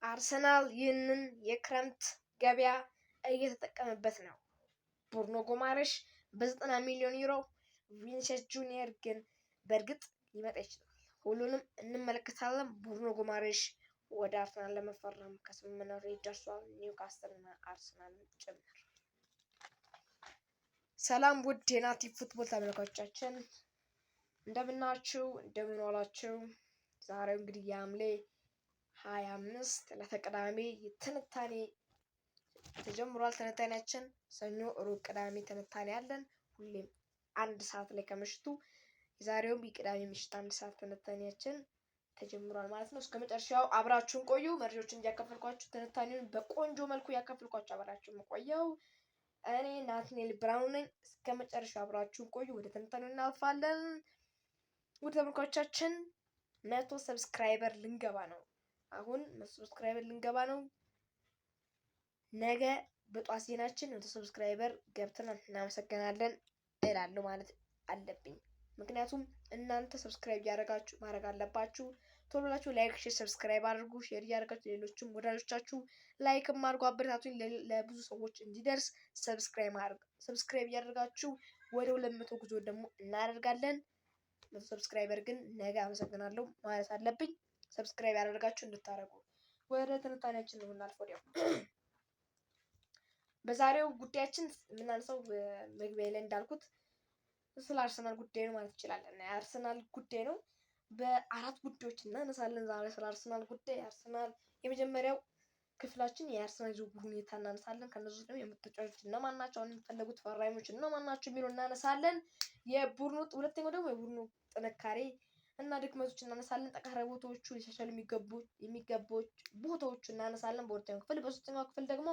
አርሰናል ይህንን የክረምት ገበያ እየተጠቀመበት ነው። ብሩኖ ጉማሬሽ በ90 ሚሊዮን ዩሮ፣ ቪኒሲየስ ጁኒየር ግን በእርግጥ ሊመጣ ይችላል። ሁሉንም እንመለከታለን። ብሩኖ ጉማሬሽ ወደ አርሰናል ለመፈረም ከስምምነት ላይ ደርሷል። ኒውካስትል እና አርሰናል ጭምር። ሰላም ውድ የናቲ ፉትቦል ተመልካቾቻችን እንደምናችሁ እንደምንዋላችሁ። ዛሬው እንግዲህ የሐምሌ 25 ለተቀዳሚ ትንታኔ ተጀምሯል። ትንታኔያችን ሰኞ፣ ሮብ፣ ቅዳሜ ትንታኔ አለን። ሁሌም 1 ሰዓት ላይ ከምሽቱ። የዛሬውም የቅዳሜ ምሽት 1 ሰዓት ትንታኔያችን ተጀምሯል ማለት ነው። እስከ መጨረሻው አብራችሁን ቆዩ። መረጃዎችን እያካፈልኳችሁ ትንታኔውን በቆንጆ መልኩ ያካፈልኳችሁ አብራችሁን ቆየው። እኔ ናትናኤል ብርሃኑ ነኝ። እስከ መጨረሻው አብራችሁን ቆዩ። ወደ ትንታኔው እናልፋለን። ውድ ተመልካቾቻችን 100 ሰብስክራይበር ልንገባ ነው። አሁን 100 ሰብስክራይበር ልንገባ ነው። ነገ በጧት ዜናችን 100 ሰብስክራይበር ገብተናል እናመሰግናለን እላለሁ ማለት አለብኝ። ምክንያቱም እናንተ ሰብስክራይብ እያደረጋችሁ ማድረግ አለባችሁ። ቶሎ ብላችሁ ላይክ፣ ሼር፣ ሰብስክራይብ አድርጉ። ሼር እያደረጋችሁ ሌሎችም ወዳጆቻችሁ ላይክም አድርጉ። አበረታቱኝ ለብዙ ሰዎች እንዲደርስ ሰብስክራይብ እያደረጋችሁ ወደ 200 ጉዞ ደግሞ እናደርጋለን። 100 ሰብስክራይበር ግን ነገ አመሰግናለሁ ማለት አለብኝ። ሰብስክራይብ ያደረጋችሁ እንድታረጉ። ወደ ትንታኔያችን ነው የምናልፈው። ያው በዛሬው ጉዳያችን የምናነሳው መግቢያ ላይ እንዳልኩት ስለ አርሰናል ጉዳይ ነው ማለት እንችላለን። የአርሰናል ጉዳይ ነው። በ4 ጉዳዮች እናነሳለን ዛሬ ስለ አርሰናል ጉዳይ። አርሰናል የመጀመሪያው ክፍላችን የአርሰናል ዝውውር ሁኔታ እናነሳለን። ከነሱ ደግሞ የምትጫወቱት እነማን ናቸው፣ አሁን የሚፈለጉት ፈራሚዎች እነማን ናቸው የሚለው እናነሳለን። የቡድኑ ሁለተኛው ደግሞ የቡድኑ ጥንካሬ እና ድክመቶች እናነሳለን። ጠንካራ ቦታዎቹ ሊሻሻሉ የሚገቡ ቦታዎቹ እናነሳለን በሁለተኛው ክፍል። በሶስተኛው ክፍል ደግሞ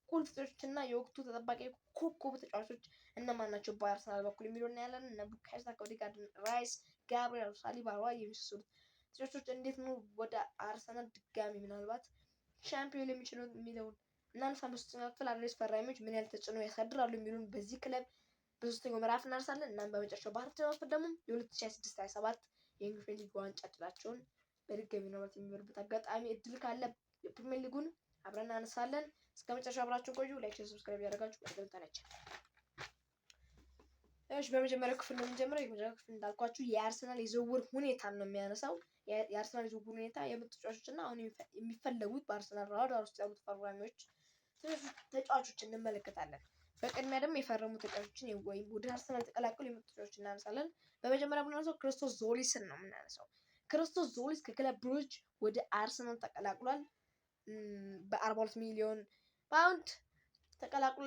ቁልፍ ተጫዋቾች እና የወቅቱ ተጠባቂ ኮከብ ተጫዋቾች እነማን ናቸው በአርሰናል በኩል የሚለው እናያለን። እነ ቡካዮ ሳካ፣ ኦዴጋርድ፣ ራይስ፣ ጋብሪኤል፣ ሳሊባ፣ የመሳሰሉት ተጫዋቾች እንዴት ነው ወደ አርሰናል ድጋሚ ምናልባት ሻምፒዮን የሚችለው የሚለውን እናነሳለን። በሶስተኛው ክፍል አዳዲስ ፈራሚዎች ምን ያህል ተጽዕኖ ያሳድራሉ የሚሉን በዚህ ክለብ በሶስተኛው ምዕራፍ እናነሳለን። እናም በመጨረሻው በአራተኛው ክፍል ደግሞ የ2026/27 የእንግሊዝ ሊግ ዋንጫ እድላቸውን በድጋሚ ነው የሚበሉበት አጋጣሚ እድል ካለ የፕሪሚየር ሊጉን አብረን እናነሳለን። እስከ መጨረሻ አብራችሁ ቆዩ። ላይክ፣ ሼር፣ ሰብስክራይብ ያደርጋችሁ በትንታኔያችን። እሺ በመጀመሪያው ክፍል ነው የምንጀምረው። የመጀመሪያው ክፍል እንዳልኳችሁ የአርሰናል የዝውውር ሁኔታ ነው የሚያነሳው። የአርሰናል የዝውውር ሁኔታ የምርጥ ተጫዋቾችና አሁን የሚፈለጉት በአርሰናል ራዳር ውስጥ ያሉት ፈራሚዎች ተጫዋቾች እንመለከታለን። በቅድሚያ ደግሞ የፈረሙ ተጫዋቾችን ወይም ወደ አርሰናል ተቀላቀሉ የምርጥ ተጫዋቾች እናነሳለን። በመጀመሪያ የምናነሳው ክርስቶስ ዞሊስን ነው የምናነሳው። ክርስቶስ ዞሊስ ከክለብ ብሩጅ ወደ አርሰናል ተቀላቅሏል። በ42 ሚሊዮን ፓውንድ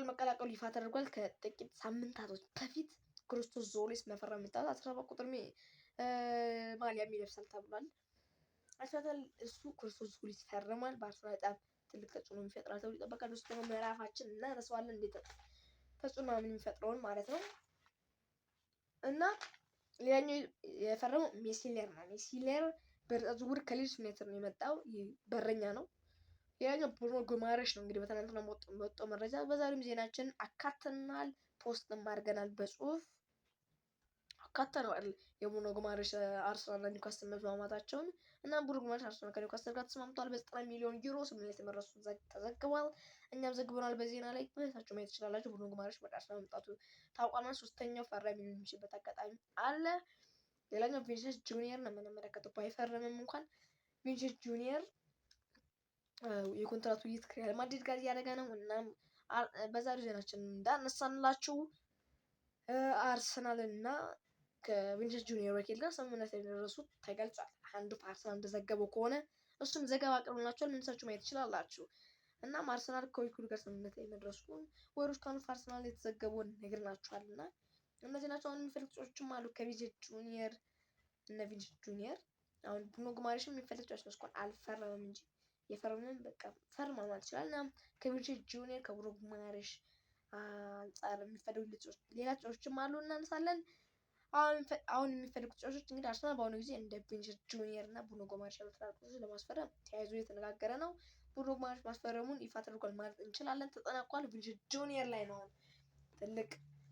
መቀላቀሉ ይፋ ተደርጓል። ከጥቂት ሳምንታቶች በፊት ክርስቶስ ዞሊስ መፈረም ይታል 17 ቁጥር ማሊያ ይለብሳል ተብሏል። አርሰናል እሱ ክርስቶስ ዞሊስ ይፈርማል። በአርሰናል በጣም ትልቅ ተጽዕኖ የሚፈጥራል ተብሎ ይጠበቃል። ውስጥ ደግሞ ምዕራፋችን እናነሳዋለን እንዴት ተጽዕኖ የሚፈጥረውን ማለት ነው። እና ሌላኛው የፈረመው ሜሲሌር ነው። ሜሲሌር በርቀት ዝውውር ከሊድስ ዩናይትድ ነው የመጣው። በረኛ ነው። ሌላኛው ብሩኖ ጉማሬሽ ነው። እንግዲህ በትናንትናው በወጣው መረጃ በዛሬም ዜናችን አካተናል፣ ፖስትም አድርገናል፣ በጽሁፍ አካተናል። የብሩኖ ጉማሬሽ አርሰናል ኒውካስትል መስማማታቸውን እና ብሩኖ ጉማሬሽ አርሰናል ከኒውካስትል ጋር ተስማምቷል። በ90 ሚሊዮን ዩሮ ስምምነት የመረሱ ተዘግቧል። እኛም ዘግበናል በዜና ላይ በታችሁ ማየት ትችላላችሁ። ብሩኖ ጉማሬሽ ወደ አርሰናል መምጣቱ ታውቋል። ሶስተኛው ፈራሚ የሚችልበት አጋጣሚ አለ። ሌላኛው ቪኒሲየስ ጁኒየር ነው የምንመለከተው። ባይፈረምም እንኳን ቪኒሲየስ ጁኒየር የኮንትራቱ ውይይት ከሪያል ማድሪድ ጋር እያደረገ ነው። እናም በዛሬው ዜናችን እንዳነሳንላችሁ አርሰናል እና ከቪኒሲየስ ጁኒየር ወኪል ጋር ስምምነት የደረሱት ተገልጿል። አንዱ አርሰናል እንደዘገበው ከሆነ እሱም ዘገባ አቅርቦላችኋል፣ ምንሳችሁ ማየት ትችላላችሁ። እናም አርሰናል ከወኪሉ ጋር ስምምነት ላይ መድረሱን ወሮች ካሉት አርሰናል የተዘገበውን ነግረናችኋል። እና እነዚህ ናቸው። አሁን የሚፈልጉ ተጫዋቾችም አሉ ከቪኒሲየስ ጁኒየር እና ቪኒሲየስ ጁኒየር አሁን ብሩኖ ጉማሬሽም የሚፈልግ ተጫዋች ነው። እስካሁን አልፈረመም እንጂ የፈረመም በቃ ፈርማ ማለት ይችላል። እና ከቪኒሲየስ ጁኒየር ከብሩኖ ጉማሬሽ አንጻር የሚፈልጉ ሌላ ተጫዋቾችም አሉ እናነሳለን። አሁን የሚፈልጉ ተጫዋቾች እንግዲህ አርሰናል በአሁኑ ጊዜ እንደ ቪኒሲየስ ጁኒየር እና ብሩኖ ጉማሬሽ ያሉ ተጫዋቾችን ለማስፈረም ተያይዞ እየተነጋገረ ነው። ብሩኖ ጉማሬሽ ማስፈረሙን ይፋ ተደርጓል ማለት እንችላለን። ተጠናቋል። ቪኒሲየስ ጁኒየር ላይ ነው ትልቅ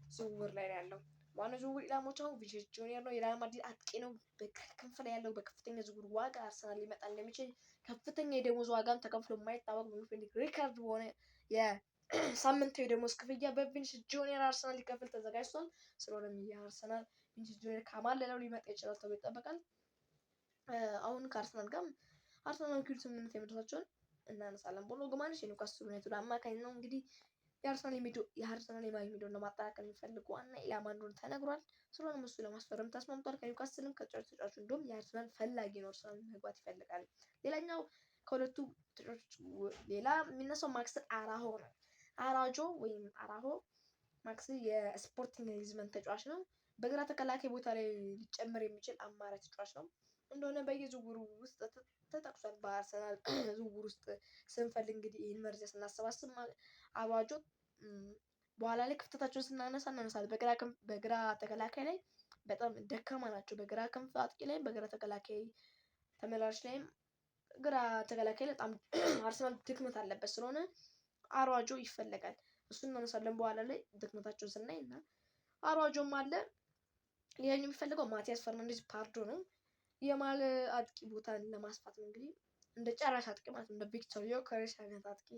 ዝውውር ላይ ያለው ዋናው ዝውውር ኢላማዎች አሁን ቪኒሲየስ ጁኒየር ነው። የሪያል ማድሪድ አጥቂ ነው። በክንፍ ላይ ያለው በከፍተኛ ዝውውር ዋጋ አርሰናል ሊመጣ እንደሚችል ከፍተኛ የደሞዝ ዋጋም ተከፍሎ የማይታወቅ በሚፈልግ ሪካርድ በሆነ የሳምንታዊ ደሞዝ ክፍያ በቪኒሲየስ ጁኒየር አርሰናል ሊከፍል ተዘጋጅቷል። ስለሆነም የአርሰናል ቪኒሲየስ ጁኒየር ካማለለው ሊመጣ ይችላል ተብሎ ይጠበቃል። አሁን ከአርሰናል ጋር አርሰናል ኪዱ ስምምነት የመድረሳቸውን እናነሳለን። ብሩኖ ጉማሬሽ የኒውካስል ዩናይትድ አማካኝ ነው። እንግዲህ የአርሰናል የማይሚዶን ለማጠናከር የሚፈልጉ ዋና ኢላማ እንደሆነ ተነግሯል። ስለሆነም እሱ ለማስፈረም ተስማምቷል። ከኒውካስልም ተጫዋቹ እንደውም የአርሰናል ፈላጊ ነው። አርሰናል መግባት ይፈልጋል። ሌላኛው ከሁለቱ ተጫዋቾች ሌላ የሚነሳው ማክስ አራሆ ነው። አራሆ ማክስ የስፖርቲንግ ሊዝበን ተጫዋች ነው። በግራ ተከላካይ ቦታ ላይ ሊጨመር የሚችል አማራጭ ተጫዋች ነው እንደሆነ በየዝውውሩ ውስጥ ተጠቅሷል። በአርሰናል ዝውውር ውስጥ ስንፈልግ እንግዲህ ይህን መረጃ ስናሰባስብ አራጆ በኋላ ላይ ክፍተታቸውን እናነሳለን። በግራ ተከላካይ ላይ በጣም ደካማ ናቸው። በግራ ክንፍ አጥቂ ላይ በግራ ተከላካይ ተመላላሽ ላይም ግራ ተከላካይ ላይ በጣም አርሰናል ድክመት አለበት። ስለሆነ አራጆ ይፈለጋል። እሱን እናነሳለን በኋላ ላይ ድክመታቸውን ስናይ እና አራጆም አለ። ሌላኛው የሚፈልገው ማቲያስ ፈርናንዴዝ ፓርዶ ነው። የማል አጥቂ ቦታን ለማስፋት ነው። እንግዲህ እንደ ጨራሽ አጥቂ ማለት እንደ ቪክቶር ዮከሬስ አይነት አጥቂ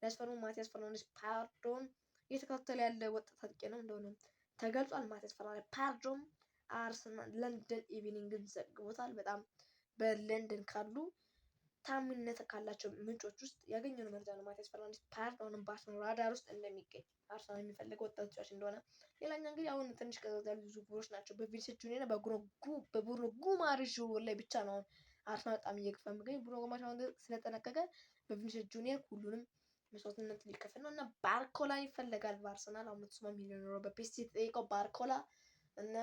ሊያስፈርሙ ማቲያስ ፈርናንዴዝ ፓርዶን እየተከታተለ ያለ ወጣት አጥቂ ነው እንደሆነ ተገልጿል። ማቲያስ ፈርናንዴዝ ፓርዶም አርሰናል ለንደን ኢቭኒንግን ዘግቦታል። በጣም በለንደን ካሉ ታማኝነት ካላቸው ምንጮች ውስጥ ያገኘነው መረጃ ነው። ማቲያስ ፈርናንዴዝ ፓርዶንም በአርሰናል ራዳር ውስጥ እንደሚገኝ አርሰናል የሚፈልገው ወጣት ተጫዋች እንደሆነ። ሌላኛው እንግዲህ አሁን ትንሽ ቀዝቀዝ ያሉ ዝውውሮች ናቸው። በቪኒሲየስ ጁኒየር በብሩኖ ጉማሬሽ ዝውውር ላይ ብቻ ነው አርሰናል በጣም እየገፋ የሚገኝ። ብሩኖ ጉማሬሽ አሁን ስለጠነቀቀ በቪኒሲየስ ጁኒየር ሁሉንም መስዋዕትነት ሊከፍል ነው እና ባርኮላ ይፈለጋል በአርሰናል። አሁን 100 ሚሊዮን ዩሮ በፔሲ የተጠየቀው ባርኮላ እና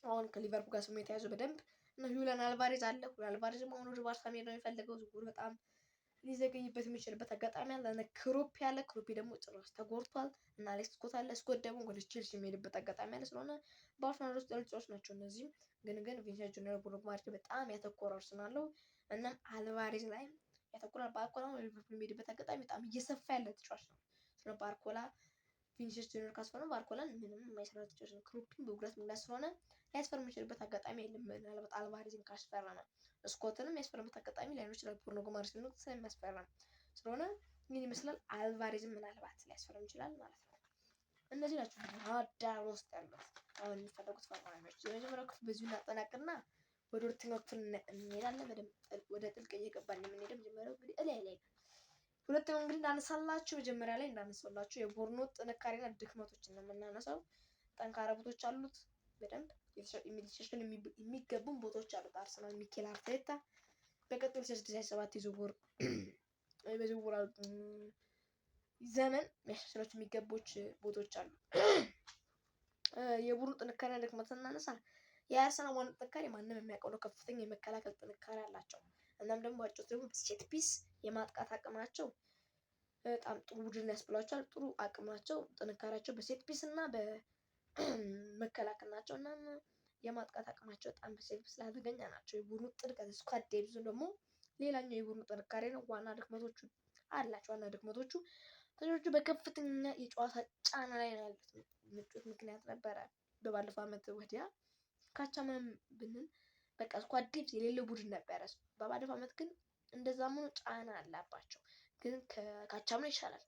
አሁን ከሊቨርፑል ጋር ስሙ የተያዘው በደንብ እና ሁሊያን አልቫሬዝ አለ። ሁሊያን አልቫሬዝም አሁን ወደ ባርሳ መሄድ ነው የሚፈልገው። ዝውውሩ በጣም ሊዘገይበት የሚችልበት አጋጣሚ አለ። እና ክሮፒ ደግሞ ጭራሽ ተጎድቷል እና አሌክስ ስኮት አለ። ስኮት ደግሞ ወደ ቼልሲ የሚሄድበት አጋጣሚ አለ። ስለሆነ በአርሰናል ውስጥ ያሉ ተጫዋቾች ናቸው እነዚህም። ግን ቪኒሲየስ ጁኒየር ብሩኖ ጉማሬሽ በጣም ያተኮረ አርሰናል ነው። እናም አልቫሬዝ ላይ ያተኮራል። ባርኮላ ወደ ሊቨርፑል የሚሄድበት አጋጣሚ በጣም እየሰፋ ያለ ተጫዋች ነው። ስለሆነ ባርኮላ ቪኒሲየስ ጁኒየር ካስፈረመ ባርኮላን ምንም የማይሰራ ተጫዋች ነው። ክሮፒን በጉዳት ምክንያት ስለሆነ ሊያስፈርም የሚችልበት አጋጣሚ የለም። ምናልባት አልቫሬዝን ካስፈረመ ስኮትንም ያስፈረመበት አጋጣሚ ላይኖር ይችላል። ብሩኖ ጉማሬሽ ስለሚያስፈርም ስለሆነ ምን ይመስላል አልቫሬዝም ምናልባት ሊያስፈርም ይችላል ማለት ነው። እነዚህ ናቸው ራዳር ውስጥ ያሉት አሁን የሚፈለጉት ፈራሚዎች። የመጀመሪያው ክፍል በዚሁ እናጠናቅና ወደ ሁለተኛው ክፍል እንሄዳለን። በደንብ ወደ ጥልቅ እየገባን የምንሄደው መጀመሪያው እንግዲህ ላይ ሁለተኛው እንግዲህ እንዳነሳላችሁ መጀመሪያ ላይ እንዳነሳላችሁ የቡድኑ ጥንካሬና ድክመቶችን ነው የምናነሳው። ጠንካራ ቦታዎች አሉት። በደንብ ሊሻሻል የሚገቡን ቦታዎች አሉት። አርሰናል ሚኬል አርቴታ በቀጣዩ 2027 በዝውውር ዘመን የሚያሻሽላቸው የሚገቦች ቦታዎች አሉ። የቡድኑ ጥንካሬና ድክመት ስናነሳ የአርሰናል ዋና ጥንካሬ ማንም የሚያውቀው ነው። ከፍተኛ የመከላከል ጥንካሬ አላቸው። እናም ደግሞ ባጭሩ ደግሞ ሴት ፒስ የማጥቃት አቅማቸው በጣም ጥሩ ቡድን ያስብላቸዋል። ጥሩ አቅም ናቸው። ጥንካሬያቸው በሴት ፒስ እና በመከላከል ናቸው። እና የማጥቃት አቅማቸው በጣም በሴት ፒስ ላይ አደገኛ ናቸው። የቡድኑ ጥልቀት ስኳድ ዴፕዝ ደግሞ ሌላኛው የቡድኑ ጥንካሬ ነው። ዋና ድክመቶቹ አላቸው። ዋና ድክመቶቹ ተጫዋቾቹ በከፍተኛ የጨዋታ ጫና ላይ ነው ያሉት። ምቾት ምክንያት ነበረ በባለፈው ዓመት ወዲያ ካቻምናም ብንል በቃ ስኳድ ዴፕዝ የሌለው ቡድን ነበረ። በባለፈው ዓመት ግን እንደዛም ሆኖ ጫና አላባቸው፣ ግን ካቻምና ይሻላል።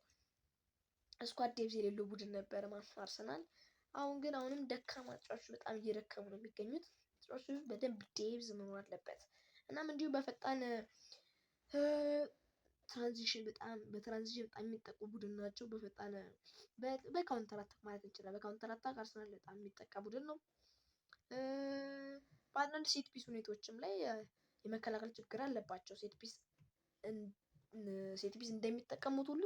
ስኳድ ዴፕዝ የሌለው ቡድን ነበረ ማለት ነው አርሰናል። አሁን ግን አሁንም ደካማ ተጫዋቾች በጣም እየደከሙ ነው የሚገኙት። ተጫዋቾቹ በደንብ ዴፕዝ መኖር አለበት። እናም እንዲሁም በፈጣን ትራንዚሽን በጣም የሚጠቁ ቡድን ናቸው። በፈጣን በካውንተር አታክ ማለት እንችላለን። በካውንተር አታክ አርሰናል በጣም የሚጠቃ ቡድን ነው። በአንዳንድ ሴት ፒስ ሁኔታዎችም ላይ የመከላከል ችግር አለባቸው። ሴት ፒስ እንደሚጠቀሙት ሁሉ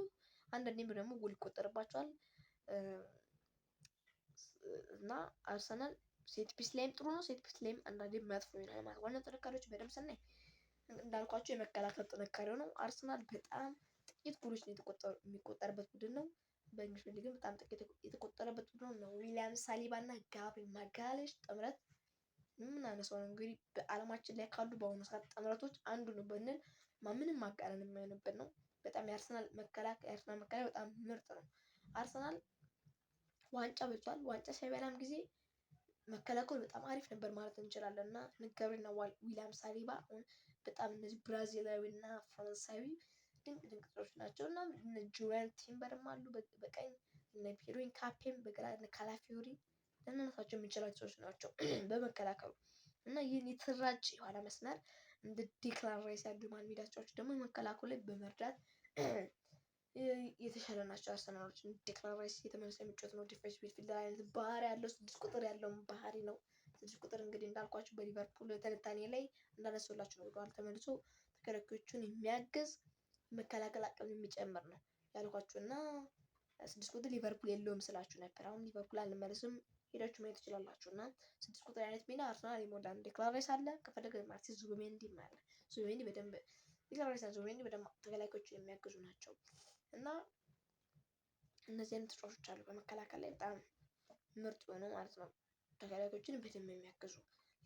አንዳንዴም ደግሞ ጎል ይቆጠርባቸዋል እና አርሰናል ሴት ፒስ ላይም ጥሩ ነው። ሴት ፒስ ላይም አንዳንዴ መጥፎ ይሆናል ማለት። ዋና ጥንካሬዎች በደንብ ስናይ እንዳልኳቸው የመከላከል ጥንካሬው ነው። አርሰናል በጣም ጥቂት ጎሎች የሚቆጠርበት ቡድን ነው። በእንግሊዝ ሊግም በጣም ጥቂት የተቆጠረበት ቡድን ነው። ዊሊያም ሳሊባ እና ጋብሪኤል ማጋሌሽ ጥምረት የምናነሳው ነው። እንግዲህ በዓለማችን ላይ ካሉ በአሁኑ ሰዓት ጥምረቶች አንዱ ነው ብንል ምንም ማጋነን የማይሆንበት ነው። በጣም የአርሰናል መከላከያ በጣም ምርጥ ነው። አርሰናል ዋንጫ በልቷል። ዋንጫ ሳይበላም ጊዜ መከላከሉ በጣም አሪፍ ነበር ማለት እንችላለን። እና ንገሩና ዊሊያም ሳሊባ አሁን በጣም እነዚህ ብራዚላዊ እና ፈረንሳዊ ድንቅ ተጫዋቾች ናቸው። እና ጁሪያን ቲምበርም አሉ በቀኝ እነ ፒሩን ካፔም በግራ እነ ካላፊዮሪ ልናነሳቸው የምንችላቸው ሰዎች ናቸው በመከላከሉ። እና ይህን የተደራጀ የኋላ መስመር እንደ ዴክላን ራይስ ያሉ ማል ሜዳ ተጫዋቾች ደግሞ መከላከሉ ላይ በመርዳት የተሻለ ናቸው። አርሰናሎች ዴክላን ራይስ የተመለሰ የሚጫወት ነው። ዲፌንስ ሚድፊልደር አይነት ባህሪ ያለው 6 ቁጥር ያለው ባህሪ ነው። 6 ቁጥር እንግዲህ እንዳልኳችሁ በሊቨርፑል ትንታኔ ላይ እንዳነሳሁላችሁ ነው። ወደኋላ ተመልሶ ተከላካዮቹን የሚያግዝ መከላከል አቅም የሚጨምር ነው ያልኳችሁ እና 6 ቁጥር ሊቨርፑል የለውም ስላችሁ ነበር። አሁን ሊቨርፑል አልመለስም ሄዳችሁ ማየት ትችላላችሁ። እና 6 ቁጥር አይነት ሚና አርሰናል ይሞላል። ዴክላን ራይስ አለ ከፈለገ ማርቲን ዙቢሜንዲ አለ። ዙቢሜንዲ በደንብ ዴክላን ራይስ እና ዙቢሜንዲ በደንብ ተከላካዮችን የሚያግዙ ናቸው። እና እነዚህ አይነት ተጫዋቾች አሉ በመከላከል ላይ በጣም ምርጥ የሆኑ ማለት ነው። ተከላካዮችን በደንብ የሚያግዙ።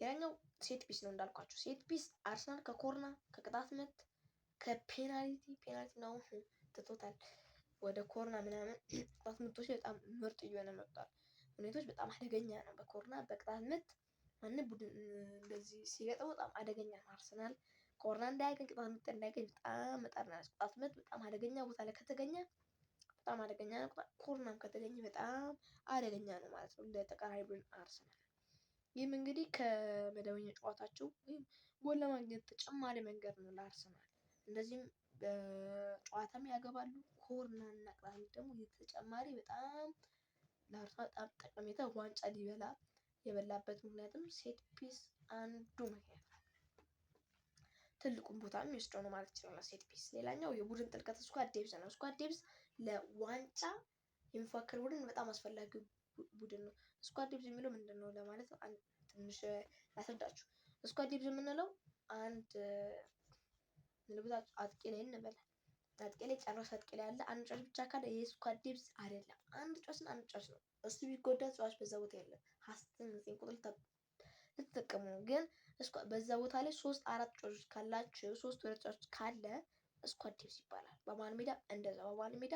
ሌላኛው ሴት ፒስ ነው እንዳልኳችሁ። ሴት ፒስ አርሰናል ከኮርና ከቅጣት ምት ከፔናልቲ ነው ትቶታል ወደ ኮርና ምናምን ቅጣት ምቶች በጣም ምርጥ እየሆነ መጥቷል። ሁኔታዎች በጣም አደገኛ ነው። በኮርና በቅጣት ምት ማንም ቡድን እንደዚህ ሲገጥመው በጣም አደገኛ ነው። አርሰናል ኮርና እንዳያገኝ ቅጣት ምት እንዳያገኝ በጣም መጣር ነው። ቅጣት ምት በጣም አደገኛ ቦታ ላይ ከተገኘ በጣም አደገኛ ነው። ኮርናም ከተገኘ በጣም አደገኛ ነው ማለት ነው ለተቃራኒ ቡድን አርሰናል። ይህም እንግዲህ ከመደበኛ ጨዋታቸው ወይም ጎል ለማግኘት ተጨማሪ መንገድ ነው ለአርሰናል። እንደዚህም በጨዋታም ያገባሉ። ኮርና እና ቅጣት ምት ደግሞ ተጨማሪ በጣም ለአርሰናል በጣም ጠቀሜታ ዋንጫ ሊበላ የበላበት ምክንያቱም ሴት ፒስ አንዱ ምክንያት ነው። ትልቁን ቦታ የሚወስደው ነው ማለት ይችላል ሴት ፒስ። ሌላኛው የቡድን ጥልቀት ስኳድ ዴፕዝ ነው። ስኳድ ዴፕዝ ለዋንጫ የሚፎካከር ቡድን በጣም አስፈላጊ ቡድን ነው። ስኳድ ዴፕዝ የሚለው ምንድን ነው ለማለት ነው ትንሽ ላስረዳችሁ። ስኳድ ዴፕዝ የምንለው አንድ አጥቂ ላይ እንበል አጥቂ ላይ ጨራሽ አጥቂ ላይ ያለ አንድ ተጫዋች ብቻ ካለ ይሄ ስኳድ ዴፕዝ አይደለም። አንድ ተጫዋች ነው። እሱ ቢጎዳ ተጫዋች በዛ ቦታ የለም። ሀሰተኛ ቁጥር ልትጠቀሙ ነው። ግን በዛ ቦታ ላይ 3-4 ተጫዋቾች ካላችሁ 3 ተጫዋቾች ካለ ስኳድ ዴፕዝ ይባላል። በመሃል ሜዳ እንደዛ በመሃል ሜዳ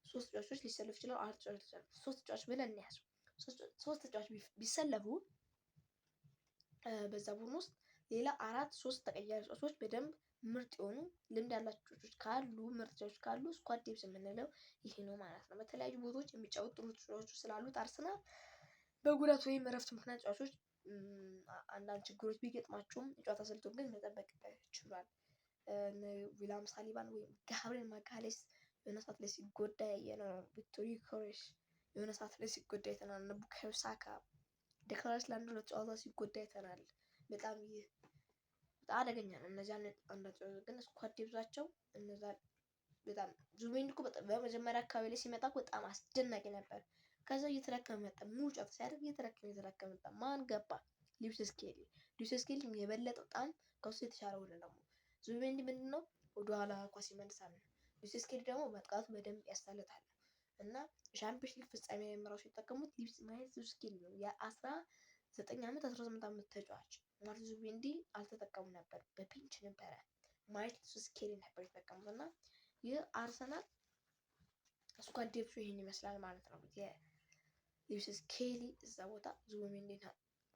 3 ተጫዋቾች ሊሰለፉ ይችላሉ። 4 ተጫዋቾች ሊሰለፉ 3 ተጫዋች ብለን እንያዝ። 3 ተጫዋች ቢሰለፉ በዛ ቡድን ውስጥ ሌላ 3 ተቀያሪ ተጫዋቾች በደንብ ምርጥ የሆኑ ልምድ ያላቸው ተጫዋቾች ካሉ ምርጥ ተጫዋቾች ካሉ ስኳድ ዴፕዝ የምንለው ይሄ ነው ማለት ነው። በተለያዩ ቦታዎች የሚጫወቱ ጥሩ ተጫዋቾች ስላሉት አርሰናል በጉዳት ወይም እረፍት ምክንያት ተጫዋቾች አንዳንድ ችግሮች ቢገጥማቸውም የጨዋታ ስልቱን ግን መጠበቅ ችሏል። ዊሊያም ሳሊባን ወይም ጋብሪኤል ማጋሌስ የሆነ ሰዓት ላይ ሲጎዳ ያየነው። ቪክቶሪ ኮሬሽ የሆነ ሰዓት ላይ ሲጎዳ አይተናል። ቡካዮ ሳካ ዴክላን ራይስ ለአንድ ሁለት ጨዋታ ሲጎዳ አይተናል። በጣም አደገኛ ነው። እነዚህ አንዳቸው ግን ስኳድ ዴፕዛቸው እነዛ በጣም ዙቢሜንዲ እኮ በመጀመሪያ አካባቢ ላይ ሲመጣ በጣም አስደናቂ ነበር። ከዛ እየተዳከመ መጣ። ሙሉ ጨዋታ ሲያደርግ እየተዳከመ መጣ። ማን ገባ? ሉዊስ ስኬሊ የበለጠ በጣም ከሱ የተሻለ ሆነ። ደግሞ ዙቢሜንዲ ምንድነው ወደኋላ ኳስ ይመልሳል። ሉዊስ ስኬሊ ደግሞ መጥቃቱ በደንብ ያሳልጣል። እና ሻምፒዮንስ ሊግ ፍጻሜ ላይ ራሱ ሲጠቀሙት ሉዊስ ስኬሊ ነው። የ19 ዓመት 18 ዓመት ተጫዋች ማርቲን ዙቢሜንዲ አልተጠቀሙም ነበር። በፒንች ነበረ ማርቲን ስኬሊ ነበር የተጠቀሙት። እና ይህ አርሰናል ስኳድ ዴፕዙ ይሄን ይመስላል ማለት ነው። የሉዊስ ስኬሊ እዛ ቦታ ዙቢሜንዲን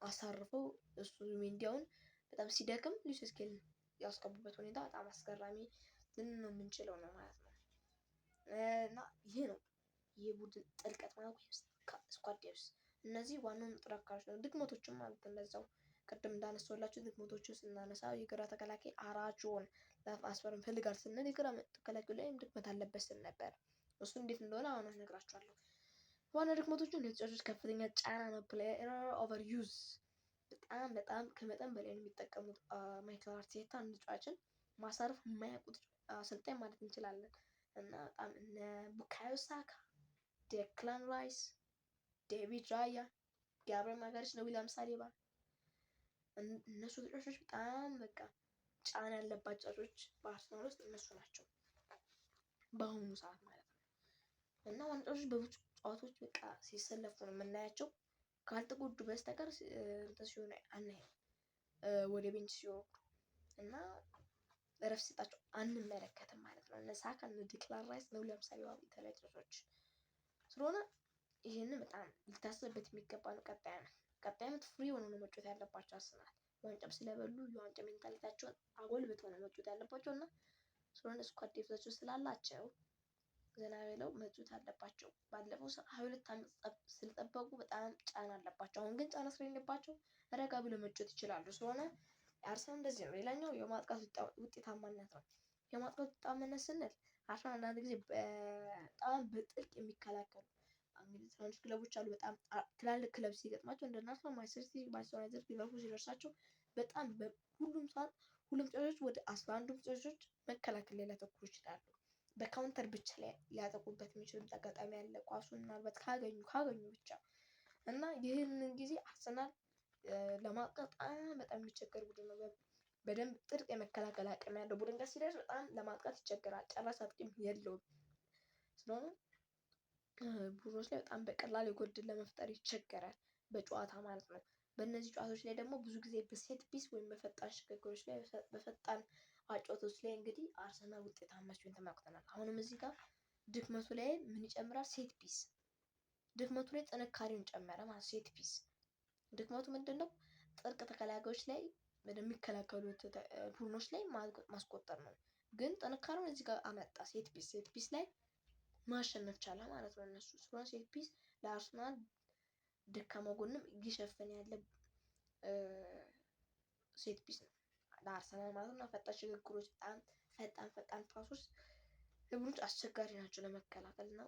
አሳርፈው እሱ ዙቢሜንዲውን በጣም ሲደክም ሉዊስ ስኬሊ ያስገቡበት ሁኔታ በጣም አስገራሚ ልንለው የምንችለው ነው ማለት ነው። እና ይሄ ነው የቡድን ጥልቀት ማለት ስኳድ ዴፕዝ። እነዚህ ዋናው ንጥረ አካሎች ነው። ድክመቶችም ማለት እንደዛው ቅድም እንዳነሳሁላችሁ ድክመቶችን ስናነሳ የግራ ተከላካይ አራጆን ለማስፈረም ፈልጋል ስንል የግራ ተከላካዩ ላይም ድክመት አለበት ስል ነበር። እሱ እንዴት እንደሆነ አሁን እነግራችኋለሁ። ዋና ድክመቶቹ ለተጫዋቾች ከፍተኛ ጫና ነው። ፕሌየር ኦቨር ዩዝ በጣም ከመጠን በላይ ነው የሚጠቀሙት። ማይክል አርቴታ አንድ ተጫዋችን ማሳረፍ የማያውቁት አሰልጣኝ ማለት እንችላለን። እና በጣም እነ ቡካዮ ሳካ፣ ዴክላን ራይስ፣ ዴቪድ ራያ፣ ጋብሪኤል ማጋሌስ ነው ዊሊያም ሳሊባ እነሱ ተጫዋቾች በጣም በቃ ጫና ያለባቸው ተጫዋቾች በአርሰናል ውስጥ እነሱ ናቸው በአሁኑ ሰዓት ማለት ነው። እና ዋንጫዎች በብዙ ጨዋታዎች በቃ ሲሰለፉ ነው የምናያቸው። ካልተጎዱ በስተቀር እንትን ሲሆን አናይም። ወደ ቤንች ሲወርዱ እና እረፍት ሲሰጣቸው አንመለከትም ማለት ነው። እነ ሳካ እነ ዴክላን ራይስ ነው ዊሊያም ሳሊባ የተለያዩ ተጫዋቾች ስለሆነ ይሄንን በጣም ሊታሰብበት የሚገባ ነው። ቀጣይ ነው ቀጣይ ዓመት ፍሪ ሆነው ነው መጫወት ያለባቸው። አርሰናል ዋንጫም ስለበሉ የዋንጫ ሜንታሊቲያቸውን አጎልብተው ነው መጫወት ያለባቸው እና ስለሆነ ስኳድ ዴፕዛቸው ስላላቸው ዘና ብለው መጫወት አለባቸው። ባለፈው 22 ዓመት ስለጠበቁ በጣም ጫና አለባቸው። አሁን ግን ጫና ስለሌለባቸው ረጋ ብለው መጫወት ይችላሉ። ስለሆነ አርሰናል እንደዚህ ነው። ሌላኛው የማጥቃት ውጤታማነት ነው። የማጥቃት ውጤታማነት ስንል አርሰናል አንዳንድ ጊዜ በጣም በጥልቅ የሚከላከሉ እንግዲህ ትናንሽ ክለቦች አሉ። በጣም ትላልቅ ክለብ ሲገጥማቸው እንደ አርሰናል፣ ማንቸስተር ሲቲ፣ ማንቸስተር ዩናይትድ፣ ሊቨርፑል ሲደርሳቸው በጣም በሁሉም ሰዓት ሁሉም ተጫዋቾች ወደ 11 ተጫዋቾች መከላከል ላይ ሊያተኩሩ ይችላሉ። በካውንተር ብቻ ላይ ሊያጠቁበት የሚችሉት አጋጣሚ አለ። ኳሱን ምናልባት ካገኙ ብቻ እና ይህንን ጊዜ አርሰናል ለማጥቃት በጣም የሚቸገር ቡድን ነው። በደንብ ጥልቅ የመከላከል አቅም ያለው ቡድን ጋር ሲደርስ በጣም ለማጥቃት ይቸገራል። ጨራሽ አጥቂም የለውም። ስለሆነ ቡድኖች ላይ በጣም በቀላሉ የጎል ዕድል ለመፍጠር ይቸገራል በጨዋታ ማለት ነው። በእነዚህ ጨዋታዎች ላይ ደግሞ ብዙ ጊዜ በሴት ፒስ ወይም በፈጣን ሽግግሮች ላይ በፈጣን አጨዋወቶች ላይ እንግዲህ አርሰናል ውጤታማ ሲሆን ተመልክተናል። አሁንም እዚህ ጋር ድክመቱ ላይ ምን ይጨምራል? ሴት ፒስ ድክመቱ ላይ ጥንካሬውን ጨመረ ማለት ሴት ፒስ ድክመቱ ምንድነው? ጥልቅ ተከላካዮች ላይ በሚከላከሉት ቡድኖች ላይ ማስቆጠር ነው። ግን ጥንካሬውን እዚህ ጋር አመጣ። ሴት ፒስ ላይ ማሸነፍ ቻለ ማለት ነው እነሱ። ስለሆነ ሴት ፒስ ለአርሰናል ደካማ ጎንም እየሸፈነ ያለ ሴት ፒስ ነው ለአርሰናል ማለት ነው። ፈጣን ሽግግሮች፣ በጣም ፈጣን ፓሶች ለቡድኖች አስቸጋሪ ናቸው ለመከላከል እና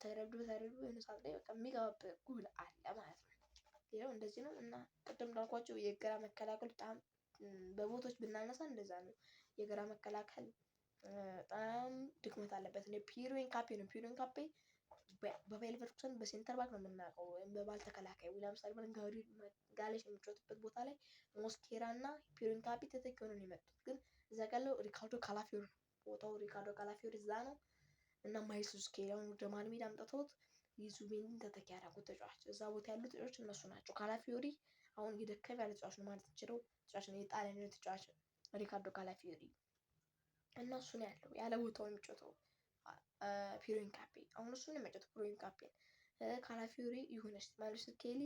ተረብዶ የሆነ ሰዓት ላይ በቃ የሚገባበት ጎል አለ ማለት ነው። ሌላው እንደዚህ ነው እና ቅድም እንዳልኳቸው የግራ መከላከል በጣም በቦታዎች ብናነሳ እንደዛ ነው። የግራ መከላከል በጣም ድክመት አለበት። ፒየር ኢንካፔ በቬልቨርኩሰን በሴንተር ባክ ነው የምናውቀው ወይም በባል ተከላካይ ለምሳሌ ጋሌሽ የሚጫወትበት ቦታ ላይ ሞስኬራ እና ፒየር ኢንካፔ ተተኪ ሆነው ነው የመጡት። ግን እዛ ጋር ያለው ሪካርዶ ካላፊዮሪ ቦታው ሪካርዶ ካላፊዮሪ እዛ ነው እና ማይልስ ስኬሊያውን ወደ መሃል ሜዳ አምጥተውት የዙቢሜንዲን ተተኪ ያደረጉት ተጫዋች እዛ ቦታ ያሉት ተጫዋቾች እነሱ ናቸው። ካላፊዮሪ አሁን እየደከመ ያለ ተጫዋች ነው ማለት እንችለው ተጫዋች ነው። የጣሊያን ተጫዋች ሪካርዶ ካላፊዮሪ እና እሱ ነው ያለው ያለ ቦታው የሚጫወተው ፒየር ኢንካፔ አሁን እሱ ነው የሚጫወተው ፒየር ኢንካፔ ካላፊዮሪ ይሁንሽ ማይልስ ስኬሊ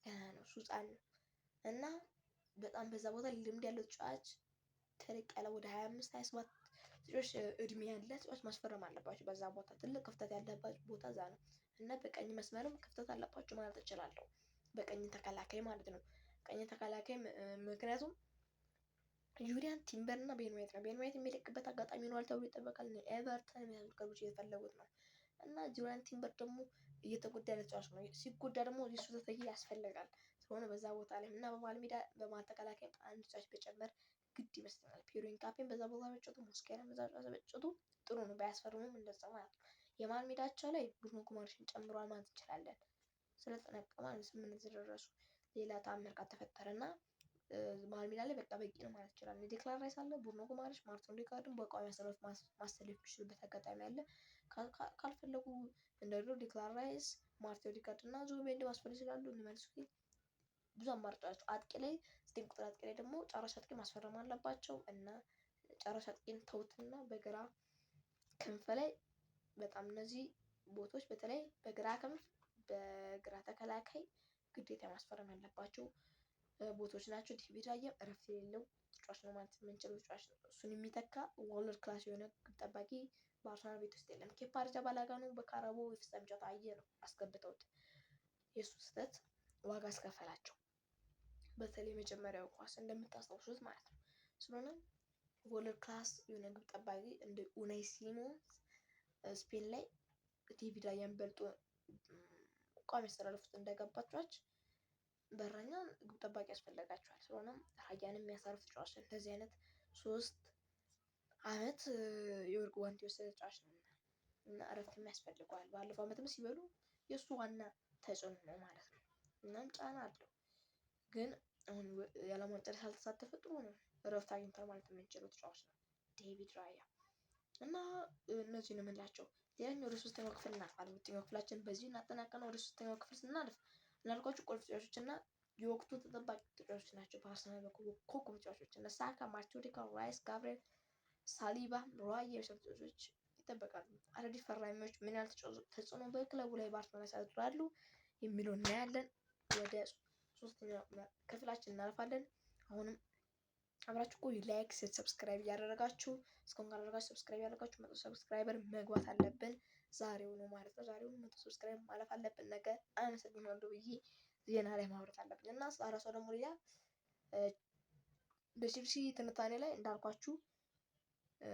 ገና ነው እሱ ህፃን ነው እና በጣም በዛ ቦታ ልምድ ያለው ተጫዋች ተለቅ ያለ ወደ 25 27 ተጫዋች እድሜ ያለ ተጫዋች ማስፈረም አለባቸው። በዛ ቦታ ትልቅ ክፍተት ያለባቸው ቦታ እዛ ነው እና በቀኝ መስመርም ክፍተት አለባቸው ማለት እችላለሁ። በቀኝ ተከላካይ ማለት ነው። ቀኝ ተከላካይ ምክንያቱም ዩሪያን ቲምበር እና ቤን ዋይት ነው። ቤን ዋይት የሚለቅበት አጋጣሚ ይኖራል ተብሎ ይጠበቃል። ኤቨርተን የሚያዙ ክለቦች እየፈለጉት ነው እና ዩሪያን ቲምበር ደግሞ እየተጎዳ ያለ ተጫዋች ነው። ሲጎዳ ደግሞ የሱ ተተኪ ያስፈልጋል። ስለሆነ በዛ ቦታ ላይ እና በመሃል ሜዳ በመሃል ተከላካይ አንድ ተጫዋች በጨመር ግድ ይመስለኛል። ፒየር ኢንካፔን በዛ ቦታ መጫወቱ ሞስኬራን በዛ ቦታ መጫወቱ ጥሩ ነው። ባያስፈርሙም እንደዛ ማለት ነው። የመሃል ሜዳቸው ላይ ብሩኖ ጉማሬሽን ጨምሯል ማለት እንችላለን። ስለተጠነቀቀ ማለት ስምምነት ደረሱ። ሌላ ተአምር ካልተፈጠረና መሃል ሜዳ ላይ በቃ በቂ ነው ማለት ይችላል። ዴክላን ራይስ አለ፣ ብሩኖ ጉማሬሽ፣ ማርቲን ኦዴጋርድን በቋሚ አሰልፍ ማሰለፍ የሚችሉበት አጋጣሚ አለ። ካልፈለጉ እንደ ድሮ ዴክላን ራይስ፣ ማርቲን ኦዴጋርድ እና ዙቢሜንዲ ማስፈረም ይችላሉ። እንመልሱ ብዙ አማራጮች አጥቂ ላይ 9 ቁጥር አጥቂ ላይ ደግሞ ጨራሽ አጥቂ ማስፈረም አለባቸው እና ጨራሽ አጥቂን ተውትና በግራ ክንፍ ላይ በጣም እነዚህ ቦታዎች በተለይ በግራ ክንፍ በግራ ተከላካይ ግዴታ ማስፈረም ያለባቸው ቦታዎች ናቸው። ዴቪድ ራያም እረፍት የሌለው ተጫዋች ነው ማለት የምንችለው ተጫዋች ነው። እሱን የሚተካ ወርልድ ክላስ የሆነ ግብ ጠባቂ በአርሰናል ቤት ውስጥ የለም። ኬፓ አሪዛባላጋ ነው በካራቦ የፍጻሜ ጨዋታ ነው አስገብተውት የእሱ ስህተት ዋጋ አስከፈላቸው። በተለይ መጀመሪያው ኳስ እንደምታስታውሱት ማለት ነው። ስለሆነ ወርልድ ክላስ የሆነ ግብ ጠባቂ እንደ ኡናይ ሲሞንስ ስፔን ላይ ዴቪድ ራያን በልጦ ቋሚ ያስተላለፉት እንደገባች በረኛ ግብ ጠባቂ ያስፈልጋቸዋል። ስለሆነም ራያንም የሚያሳርፍ ተጫዋች እንደዚህ አይነት 3 አመት የወርቅ ዋንጫ የወሰደ ተጫዋች ነው እና እረፍት የሚያስፈልገዋል። ባለፈው አመትም ሲበሉ የእሱ ዋና ተጽዕኖ ነው ማለት ነው። እናም ጫና አለው ግን አሁን የዓለም ዋንጫ ላይ ሳልተሳተፈ ጥሩ ነው እረፍት አግኝቷል ማለት የምንችለው ተጫዋች ነው ዴቪድ ራያ እና እነዚህ ነው የምንላቸው። ሌላኛው ወደ 3ኛው ክፍል እናልፋለን። 2ኛው ክፍላችን በዚህ እናጠናቀን ወደ 3ኛው ክፍል ስናልፍ እንዳልኳችሁ ቁልፍ ተጫዋቾች እና የወቅቱ ተጠባቂ ተጫዋቾች ናቸው። በአርሰናል በኩል ኮከብ ተጫዋቾች እነ ሳካ፣ ማርቲን ኦዴጋርድ፣ ራይስ፣ ጋብሪኤል፣ ሳሊባ፣ ራያ የመሳሰሉት ተጫዋቾች ይጠበቃሉ። አዳዲስ ፈራሚዎች ምን ያህል ተጽዕኖ በክለቡ ላይ በአርሰናል ያሳድራሉ የሚለውን እናያለን። ወደ ሶስተኛው ክፍላችን እናልፋለን። አሁንም አብራችሁ ቆዩ። ላይክ፣ ሰብስክራይብ እያደረጋችሁ እስካሁን ካላደረጋችሁ ሰብስክራይብ እያደረጋችሁ 100 ሰብስክራይበር መግባት አለብን። ዛሬው ነው ማለት ነው። ዛሬው 100 ሰብስክራይብ ማለፍ አለብን። ነገ አመሰግናለሁ ብዬ ዜና ላይ ማውራት አለብን እና ራሷ ደግሞ ሌላ በሲቢሲ ትንታኔ ላይ እንዳልኳችሁ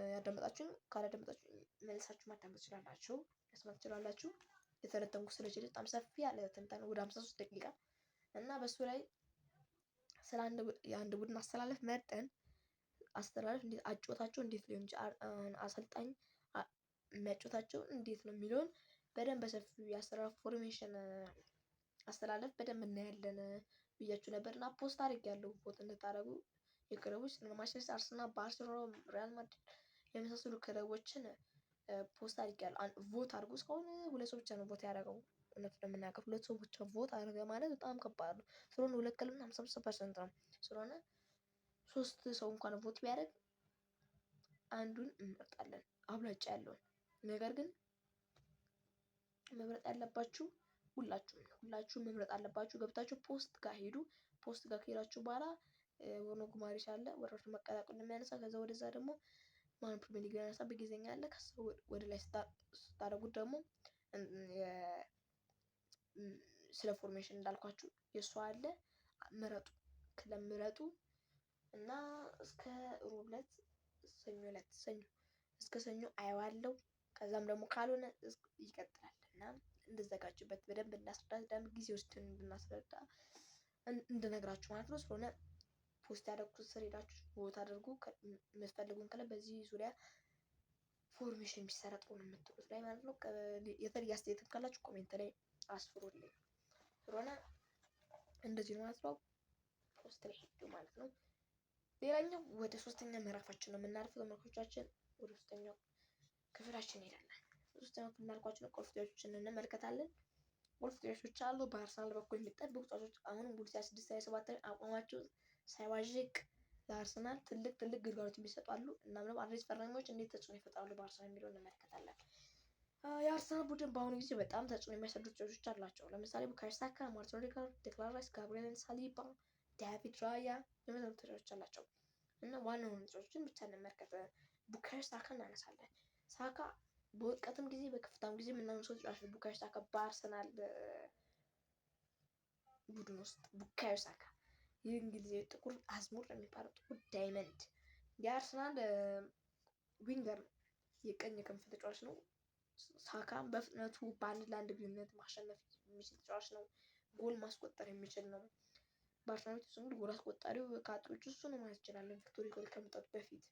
ያዳመጣችሁን ካላዳመጣችሁ መልሳችሁ ማዳመጥ ትችላላችሁ፣ መስማት ትችላላችሁ። የተነተንኩ ስለዚህ በጣም ሰፊ ያለ ትንታኔ ወደ 53 ደቂቃ እና በሱ ላይ ስለ የአንድ ቡድን አስተላለፍ መርጠን አስተላለፍ እንዴት አጫወታቸው እንዴት ሊሆን ይችላል አሰልጣኝ የሚያጫወታቸው እንዴት ነው የሚለውን በደንብ በሰፊው የአስተላለፍ ፎርሜሽን አስተላለፍ በደንብ እናያለን ብያችሁ ነበር እና ፖስት አድርጌያለሁ። ቮት እንድታደርጉ የክለቦች ማንቸስተር፣ አርሰናል፣ ባርሴሎና፣ ሪያል ማድሪድ የመሳሰሉ ክለቦችን ፖስት አድርጌያለሁ። ቮት አድርጉ። እስካሁን 2 ሰው ብቻ ነው ቮት ያደረገው። እውነቱን ለመናገር 2 ሰው ብቻ ቮት አድርገ ማለት በጣም ከባድ ነው። ስለሆነ 2 ክለብ 55% ነው። ስለሆነ 3 ሰው እንኳን ቮት ቢያደርግ አንዱን እንመርጣለን አብላጫ ያለውን። ነገር ግን መምረጥ ያለባችሁ ሁላችሁም መምረጥ አለባችሁ። ገብታችሁ ፖስት ጋር ሄዱ። ፖስት ጋር ከሄዳችሁ በኋላ ወኖ ጉማሬሽ አለ ወራቱ መቀላቀል የሚያነሳ ከዛ ወደዛ ደግሞ ማን ፕሪሚየር ሊግ ያነሳ በጊዜኛ አለ። ከዛ ወደ ላይ ስታደርጉት ደግሞ ስለ ፎርሜሽን እንዳልኳችሁ የሷ አለ። ምረጡ፣ ክለብ ምረጡ እና እስከ ሮብ ዕለት ሰኞ እስከ ሰኞ አየዋለሁ። ከዛም ደግሞ ካልሆነ ይቀጥላል እና እንድዘጋጅበት በደንብ እናስረዳ ደንብ ጊዜ ውስጥ እንድናስረዳ እንድነግራችሁ ማለት ነው። ስለሆነ ፖስት ያደረኩት ስር ሄዳችሁ ቦታ አድርጉ። የምትፈልጉን ክለብ በዚህ ዙሪያ ፎርሜሽን የሚሰራ ጥሩ ነው የምትሉት ላይ ማለት ነው። የተለየ አስተያየት ካላችሁ ኮሜንት ላይ አስፍሩልኝ። ስለሆነ እንደዚህ ነው ማለት ነው። ፖስት ላይ ሄዱ ማለት ነው። ሌላኛው ወደ 3ኛ ምዕራፋችን ነው የምናልፈው ተመልካቾቻችን። ወደ 3ኛው ክፍላችን እንሄዳለን። 3ኛው ክፍል እንዳልኳችሁ ቁልፍ ተጫዋቾችን እንመለከታለን። ቁልፍ ተጫዋቾች አሉ። በአርሰናል በኩል የሚጠበቁ ተጫዋቾች አሁንም ጉል 26-27 አቋማቸው ሳይዋዥቅ ለአርሰናል ትልቅ ግልጋሎት የሚሰጡ አሉ። እና ምንም አዲስ ፈራሚዎች እንዴት ተጽዕኖ ይፈጥራሉ በአርሰናል የሚለውን እንመለከታለን። የአርሰናል ቡድን በአሁኑ ጊዜ በጣም ተጽዕኖ የሚያሳድሩ ተጫዋቾች አላቸው። ለምሳሌ ቡካዮ ሳካ፣ ማርቲን ኦዴጋርድ፣ ዴክላን ራይስ፣ ጋብሪኤል ሳሊባ፣ ዳቪድ ራያ የመሳሰሉ ተጫዋቾች አላቸው። እና ዋናውን ተጫዋቾችን ብቻ እንመልከት። ቡካዮ ሳካ እናነሳለን። ሳካ በውድቀትም ጊዜ በከፍታም ጊዜ የምናነሳው ተጫዋች ነው። ቡካዮ ሳካ በአርሰናል ቡድን ውስጥ ቡካዮ ሳካ የእንግሊዝ ጥቁር አዝሙር የሚባለው ጥቁር ዳይመንድ የአርሰናል ዊንገር የቀኝ ክንፍ ተጫዋች ነው። ሳካም በፍጥነቱ በአንድ ለአንድ ግንኙነት ማሸነፍ የሚችል ተጫዋች ነው። ጎል ማስቆጠር የሚችል ነው። በአርሰናል ውስጥ እንግዲህ ጎል አስቆጣሪው ከአጥቂዎች እሱ ነው ማለት እንችላለን። ቪክቶሪ ጎል ከመምጣቱ በፊት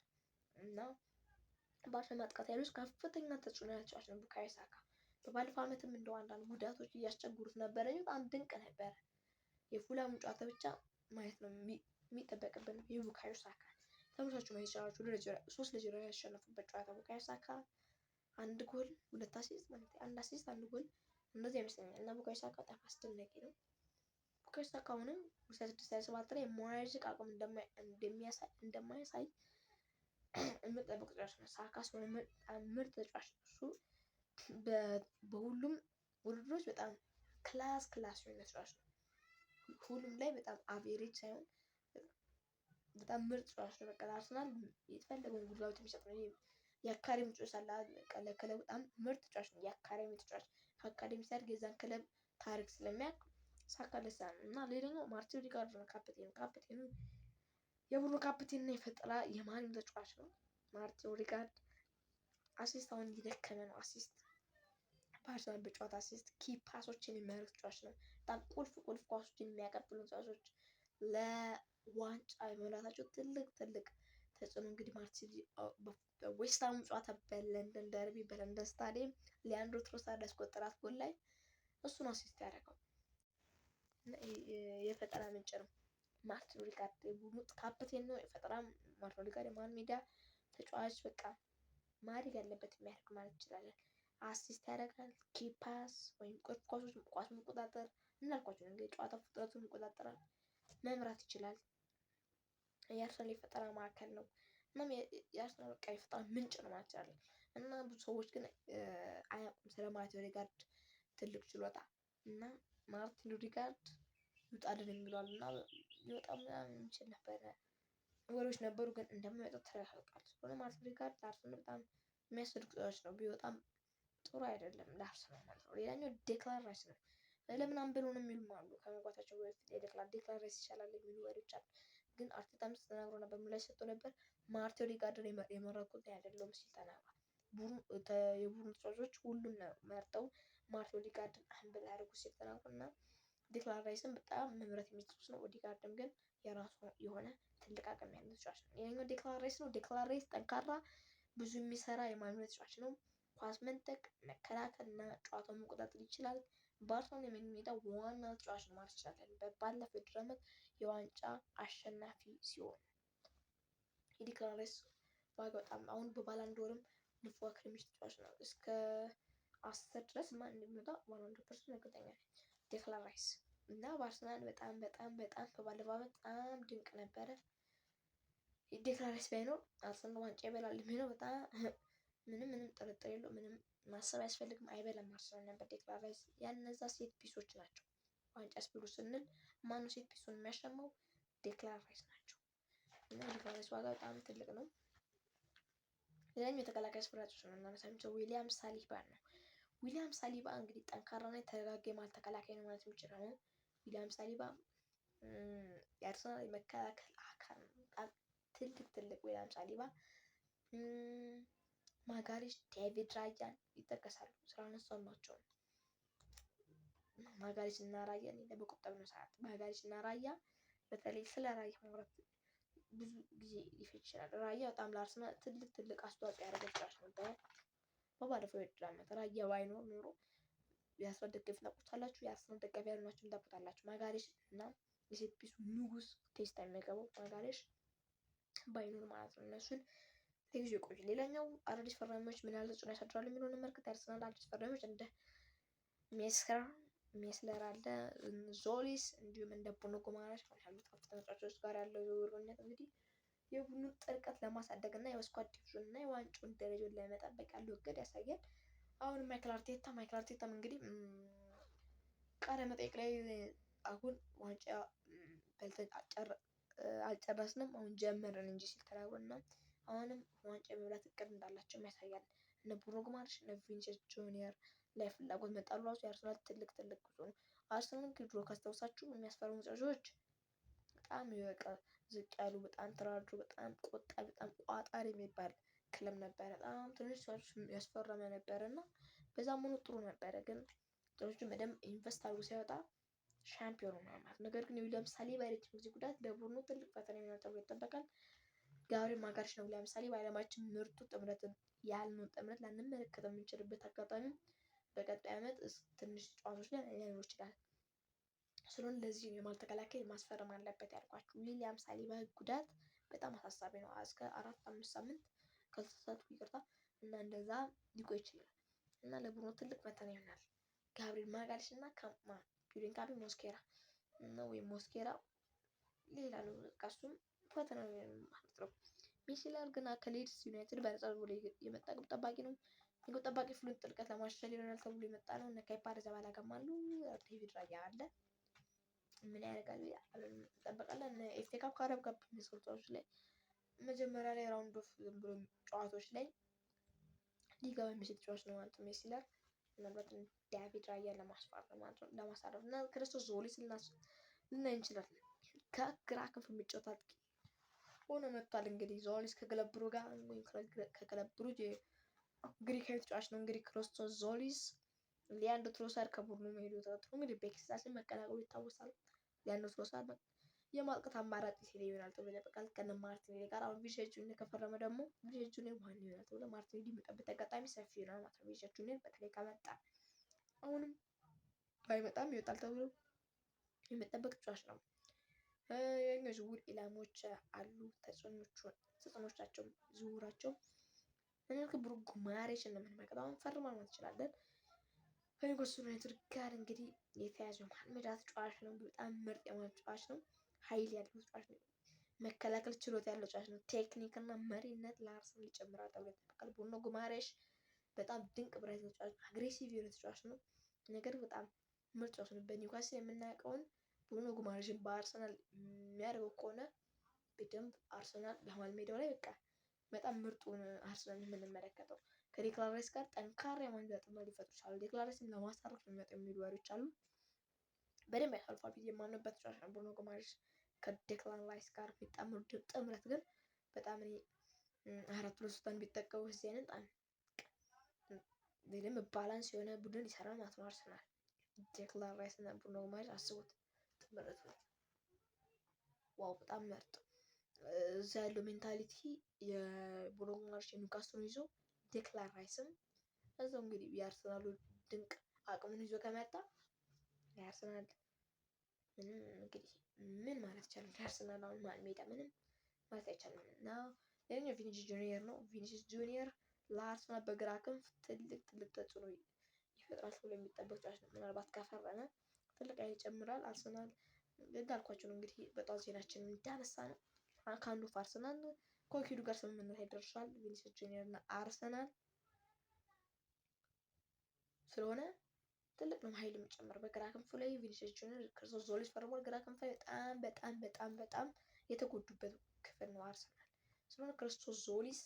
እና በአርሰናል ማጥቃት ያሉት ከፍተኛ ተጽዕኖ ያለው ተጫዋች ነው ቡካዮ ሳካ። በባለፈው ዓመትም እንደው አንዳንድ ጉዳቶች እያስቸገሩት ነበረ። በጣም ድንቅ ነበረ። የፉላሙ ጨዋታ ብቻ ማየት ነው የሚጠበቅብን። የቡካዮ ሳካ ተመሳሳይ ማየት ይችላል። 3 ለ0 ያሸነፉበት ጨዋታ ቡካዮ ሳካ 1 ጎል 2 አሲስት ማለት 1 አሲስት 1 ጎል እንደዚህ ይመስለኛል። እና ቡካዮ ሳካ በጣም አስደናቂ ነው። ቡካዮ ሳካ አሁንም 26-27 ላይ የማያዥቅ አቅም እንደማያሳይ የምጠብቅ ተጫዋች ነው። ሳካ ስለሆነ ምርጥ ተጫዋች ነው። እሱ በሁሉም ውድድሮች በጣም ክላስ የሆነ ተጫዋች ነው። ሁሉም ላይ በጣም አቬሬጅ ሳይሆን በጣም ምርጥ ተጫዋች ነው። በቃ አርሰናል የተፈለገውን ጉዳዮች የሚሰጥ ነው። የአካዳሚ ተጫዋች አለ። ለክለቡ በጣም ምርጥ ተጫዋች ነው። የአካዳሚ ተጫዋች ከአካዳሚ ሲያድግ የዛን ክለብ ታሪክ ስለሚያውቅ ሳካ ደስ ይላል። እና ሌላኛው ማርቲን ኦዴጋርድ ነው። ካፕቴኑ የቡድኑ ካፕቴን እና የፈጠራ የማንም ተጫዋች ነው። ማርቲን ኦዴጋርድ አሲስት አሁን እየደከመ ነው። አሲስት በአርሰናል በጨዋታ አሲስት ኪ ፓሶችን የሚያደርግ ተጫዋች ነው። በጣም ቁልፍ ኳሶችን የሚያቀብሉ ተጫዋቾች ለዋንጫ የመብላታቸው ትልቅ ተጽዕኖ እንግዲህ ማርቲን በዌስትሃም ጨዋታ በለንደን ደርቢ በለንደን ስታዲየም ሊያንድሮ ትሮሳርድ ያስቆጠራት ጎል ላይ እሱን አሲስት ያደረገው የፈጠራ ምንጭ ነው። ማርቲን ኦዴጋርድ የቡድኑ ካፕቴን ነው። የፈጠራ ማርቲን ኦዴጋርድ የመሃል ሜዳ ተጫዋች በቃ ማድረግ ያለበት የሚያደርግ ማለት እንችላለን። አሲስት ያደርጋል። ኪፓስ ወይም ኳስ መቆጣጠር እናልኳቸው እንግዲህ ጨዋታ ፍጥነቱን ይቆጣጠራል፣ መምራት ይችላል። የአርሰናል የፈጠራ ማዕከል ነው። እናም የአርሰናል በቃ የፈጠራ ምንጭ ነው ማለት ይችላል። እና ብዙ ሰዎች ግን አያውቁም ስለ ማርቲን ኦዴጋርድ ትልቅ ችሎታ እና ማርቲን ኦዴጋርድ ይውጣልን የሚለዋል እና ሊወጣ ምናምን የሚችል ነበረ ወሬዎች ነበሩ፣ ግን እንደማይወጣ ተረጋግጧል። ስለሆነ ማርቲን ኦዴጋርድ ለአርሰናል በጣም የሚያስፈልግ ተጫዋች ነው። ቢወጣም ጥሩ አይደለም ለአርሰናል ማለት ነው። ሌላኛው ዴክላን ራይስ ነው። ለምን አንበለውም የሚሉም አሉ። ከመግባታቸው በፊት ዴክላን ራይስ ይሻላል የሚሉ ወሬዎች አሉ። ግን አርቴታም ተናግሮ ነበር፣ ምላሽ ሰጥቶ ነበር። ማርቲን ኦዴጋርድን የመረጥኩት አይደለም ሲል ተናግሯል። የቡድኑ ተጫዋቾች ሁሉም መርጠው ማርቲን ኦዴጋርድን አንበል ያደርጉት ሲል ተናግሮ እና ዴክላን ራይስን በጣም መምረጥ የሚችሉት ነው። ኦዴጋርድም ግን የራሱ የሆነ ትልቅ አቅም ያለው ተጫዋች ነው። ሌላኛው ዴክላን ራይስ ነው። ዴክላን ራይስ ጠንካራ፣ ብዙ የሚሰራ የማይሆን ተጫዋች ነው። ኳስ መንጠቅ፣ መከላከል እና ጨዋታውን መቆጣጠር ይችላል። በአርሰናል የሜዳ ሜዳ ዋና ተጫዋች ነው ማለት ይችላል። ባለፈው የውድድር ዓመት የዋንጫ አሸናፊ ሲሆን የዴክላን ራይስ ዋጋ በጣም አሁን በባላንዶርም ሊፎካከር የሚችል ተጫዋች ነው። እስከ 10 ድረስ ማን እንደሚወጣ 100% እርግጠኛ ነኝ። ዴክላን ራይስ እና በአርሰናል በጣም በባለፈው ዓመት በጣም ድንቅ ነበረ። ዴክላን ራይስ ባይኖር አርሰናል ዋንጫ ይበላል የሚለው በጣም ምንም ጥርጥር የለው። ምንም ማሰብ አያስፈልግም። አይበላም አርሰናል ነበር ዴክላን ራይስ። ያነዛ ሴት ፒሶች ናቸው ዋንጫ ስብሉ ስንል ማነው ሴት ፒሱን የሚያሸማው? ዴክላን ራይስ ናቸው። እና ዴክላን ራይስ ዋጋ በጣም ትልቅ ነው። ሌላኛው የተከላካይ ስፍራዎች ነው እናነሳቸው ዊሊያም ሳሊባ ነው። ዊሊያም ሳሊባ እንግዲህ ጠንካራና የተረጋጋ የመሃል ተከላካይ ነው ማለት የሚችለው ነው። ዊሊያም ሳሊባ የአርሰናል የመከላከል አካል በጣም ትልቅ ዊሊያም ሳሊባ፣ ማጋሌሽ፣ ዴቪድ ራያን ይጠቀሳሉ። ስላነሳናቸው ማጋሌሽ እና ራያ በቁጠብ ነው ሰዓት ማጋሌሽ እና ራያ በተለይ ስለ ራያ ማውራት ብዙ ጊዜ ሊፈጅ ይችላል። ራያ በጣም ለአርሰናል ትልቅ አስተዋጽኦ ያደረገ ተጫዋች ነበር። በባለፈው የውድድር ዓመት ራያ ባይኖር ኖሮ የአርሰናል ደጋፊ ታውቁታላችሁ፣ የአርሰናል ደጋፊ ያልሆናችሁ ታውቁታላችሁ። ማጋሌሽ እና የሴት ፒሱ ንጉስ ቴስታ የሚገባው ማጋሌሽ ባይኖር ማለት ነው። እነሱን ተይዞ ይቆዩ። ሌላኛው አዳዲስ ፈራሚዎች ምን ያህል ተጽዕኖ ያሳድራሉ የሚለውን እንመልከት። የአርሰናል አዲስ ፈራሚዎች እንደ ሜስለር አለ፣ ዞሊስ እንዲሁም እንደ ቡርኖ ጉማሬሽ ካሉት ከፍተኛ ተጫዋቾች ጋር ያለው ዝውውርነት እንግዲህ የቡድኑን ጥልቀት ለማሳደግ እና የስኳድ ዲቪዥን እና የዋንጫውን ደረጃውን ለመጠበቅ ያለው እቅድ ያሳያል። አሁን ማይክል አርቴታም እንግዲህ ቃለ መጠይቅ ላይ አሁን ዋንጫ በልተን አልጨረስንም አሁን ጀመርን እንጂ ሲል ተናግሯል። እና አሁንም ዋንጫ የመብላት እቅድ እንዳላቸው ያሳያል። እነ ቡርኖ ጉማሬሽ እነ ቪኒሲየስ ጁኒየር ላይ ፍላጎት መጣሉ ራሱ የአርሰናል ትልቅ ጉዞ ነው። አርሰናል ድሮ ካስታውሳችሁ የሚያስፈርሙ ተጫዋቾች በጣም ዝቅ ያሉ፣ በጣም ተራድሮ፣ በጣም ቆጣቢ፣ በጣም ቋጣሪ የሚባል ክለብ ነበረ። በጣም ትንሽ ተጫዋቾች ያስፈረመ ነበረ እና በዛም ሆኖ ጥሩ ነበረ። ግን ተጫዋቾቹ በደንብ ኢንቨስት አድርጎ ሲያወጣ ሻምፒዮን ሆኗል ማለት። ነገር ግን ዊሊያም ሳሊባ የረጅም ጊዜ ጉዳት ለቡድኑ ትልቅ ፈተና ይሆናል ተብሎ ይጠበቃል። ጋብሪኤል ማጋሌሽ ነው ዊሊያም ሳሊባ በዓለማችን ምርጡ ጥምረትን ያልነውን ጥምረት ላንመለከተው የምንችልበት አጋጣሚ በቀጣይ ዓመት ትንሽ ጨዋታዎች ላይ ሊኖር ይችላል። ስለሆነ ለዚህ ነው የመሃል ተከላካይ ማስፈረም አለበት ያልኳችሁ። ዊሊያም ሳሊባ ጉዳት በጣም አሳሳቢ ነው። እስከ 4-5 ሳምንት ካልተሳሳትኩ ይቅርታ እና እንደዛ ሊቆይ ይችላል እና ለቡድኑ ትልቅ ፈተና ይሆናል። ጋብሪኤል ማጋሌሽ እና ፒዩሪንካቢ ሞስኬራ ወይም ሞስኬራ ሌላ ነው። ከሱም ፈተና ማለት ነው። ሜስለር ግን ከሌድስ ዩናይትድ በነፃ ዝውውር የመጣ ግብ ጠባቂ ነው። የግብ ጠባቂ ፍሉን ጥልቀት ለማሻሻል ይሆናል ተብሎ የመጣ ነው። እነ ካይፓ አሪዛባላጋም አሉ። ዴቪድ ራያ አለ። ምን ያደርጋል እንጠብቃለን። ኤፍ ኤ ካፕ ከአረብ ካፕ የሚሰሩ ጨዋታዎች ላይ መጀመሪያ ላይ ራውንድ ኦፍ ብሎ ጨዋታዎች ላይ ሊገባ የሚችል ተጫዋች ነው ማለት ነው። ሜስለር ምናልባት ዴቪድ ራያ ለማስፋፋት ማለት ነው ለማሳረፍ እና ክርስቶስ ዞሊስ ልናይ እንችላለን። ከግራ ክንፍ የሚጫወት አጥቂ ሆኖ መጥቷል። እንግዲህ ዞሊስ ከክለብ ብሩጅ ጋር ከክለብ ብሩጅ ግሪካዊ ተጫዋች ነው። እንግዲህ ክርስቶስ ዞሊስ ሊያንድሮ ትሮሳርድ ከቡድኑ መሄዱ ተከትሎ እንግዲህ ቤክሲታስን መቀላቀሉ ይታወሳል። ሊያንድሮ ትሮሳርድ የማጥቃት አማራጭ ሲል ይሆናል ተብሎ ይጠበቃል ከነ ማርቲኔሊ ጋር። አሁን ቪኒሲየስ ጁኒየር ከፈረመ ደግሞ ቪኒሲየስ ጁኒየር ዋን ይሆናል ተብሎ ማርቲኔሊ የሚመጣበት አጋጣሚ ሰፊ ይሆናል ማለት ነው። ቪኒሲየስ ጁኒየር በተለይ ከመጣ አሁንም ባይመጣም ይወጣል ተብሎ የሚጠበቅ ተጫዋች ነው። የዝውውር ኢላማዎች አሉ። ተጽዕኖቻቸው ዝውውራቸው ብሩኖ ጉማሬሽን ነው የምንመለከተው። አሁን ፈርሟል ማለት እንችላለን። ከኒውካስል ዩናይትድ ጋር እንግዲህ የተያዘው መሃል ሜዳ ተጫዋች ነው። በጣም ምርጥ የሆነ ተጫዋች ነው። ኃይል ያለው ተጫዋች ነው። መከላከል ችሎታ ያለው ተጫዋች ነው። ቴክኒክ እና መሪነት ለአርሰናል ይጨምራል ተብሎ ይጠበቃል። ብሩኖ ጉማሬሽ በጣም ድንቅ ብራይት ተጫዋች፣ አግሬሲቭ የሆነ ተጫዋች ነው። ነገር በጣም ምርጥ ተጫዋች ነው። በኒውካስል የምናውቀውን ብሩኖ ጉማሬሽን በአርሰናል የሚያደርገው ከሆነ በደንብ አርሰናል በመሃል ሜዳው ላይ በቃ በጣም ምርጡን አርሰናል የምንመለከተው ከዴክላን ራይስ ጋር ጠንካራ የማንጃ ጥምረት ሊፈጥሩ ይችላሉ። ዴክላን ራይስን ለማሳረፍ የሚመጡ የሚሉ ወሬዎች አሉ። በደንብ ያሳልፋል ብዬ የማምንበት ተጫዋች ነው ብሩኖ ጉማሬሽ። ከዴክላን ራይስ ጋር የሚጣምሩ ጥምረት ግን በጣም እኔ 4-2-3 ቢጠቀሙ እዚህ አይነት በደንብ ባላንስ የሆነ ቡድን ይሰራል ማለት ነው አርሰናል። ዴክላን ራይስ እና ብሩኖ ጉማሬሽ አስቡት ጥምረቱ ዋው በጣም መርጥ እዛ ያለው ሜንታሊቲ የብሩኖ ጉማሬሽ ኒውካስሉን ይዞ ዴክላን ራይስም እዛው እንግዲህ የአርሰናሉ ድንቅ አቅሙን ይዞ ከመጣ የአርሰናል ምንም እንግዲህ ምን ማለት ይቻላል? የአርሰናል አሁን መሀል ሜዳ ምንም ማለት አይቻልም። እና ሌላኛው ቪኒሲየስ ጁኒየር ነው። ቪኒሲየስ ጁኒየር ለአርሰናል በግራ ክንፍ ትልቅ ተጽዕኖ ይፈጥራል ተብሎ የሚጠበቅ ተጫዋች ነው። ምናልባት ካፈረመ ትልቅ ኃይል ይጨምራል። አርሰናል እንዳልኳቸው ነው እንግዲህ በጠዋት ዜናችን እንዳነሳ ነው ከአንዱ አርሰናል ከወኪሉ ጋር ስምምነት ላይ ደርሷል። ቪኒሲየስ ጁኒየር እና አርሰናል ስለሆነ ትልቅ ነው ኃይል የሚጨምር በግራ ክንፉ ላይ ቪኒሲየስ ጁኒየር ክርስቶስ ዞሊስ ፈርሟል። ግራ ክንፍ ላይ በጣም የተጎዱበት ክፍል ነው አርሰናል ስለሆነ ክርስቶስ ዞሊስ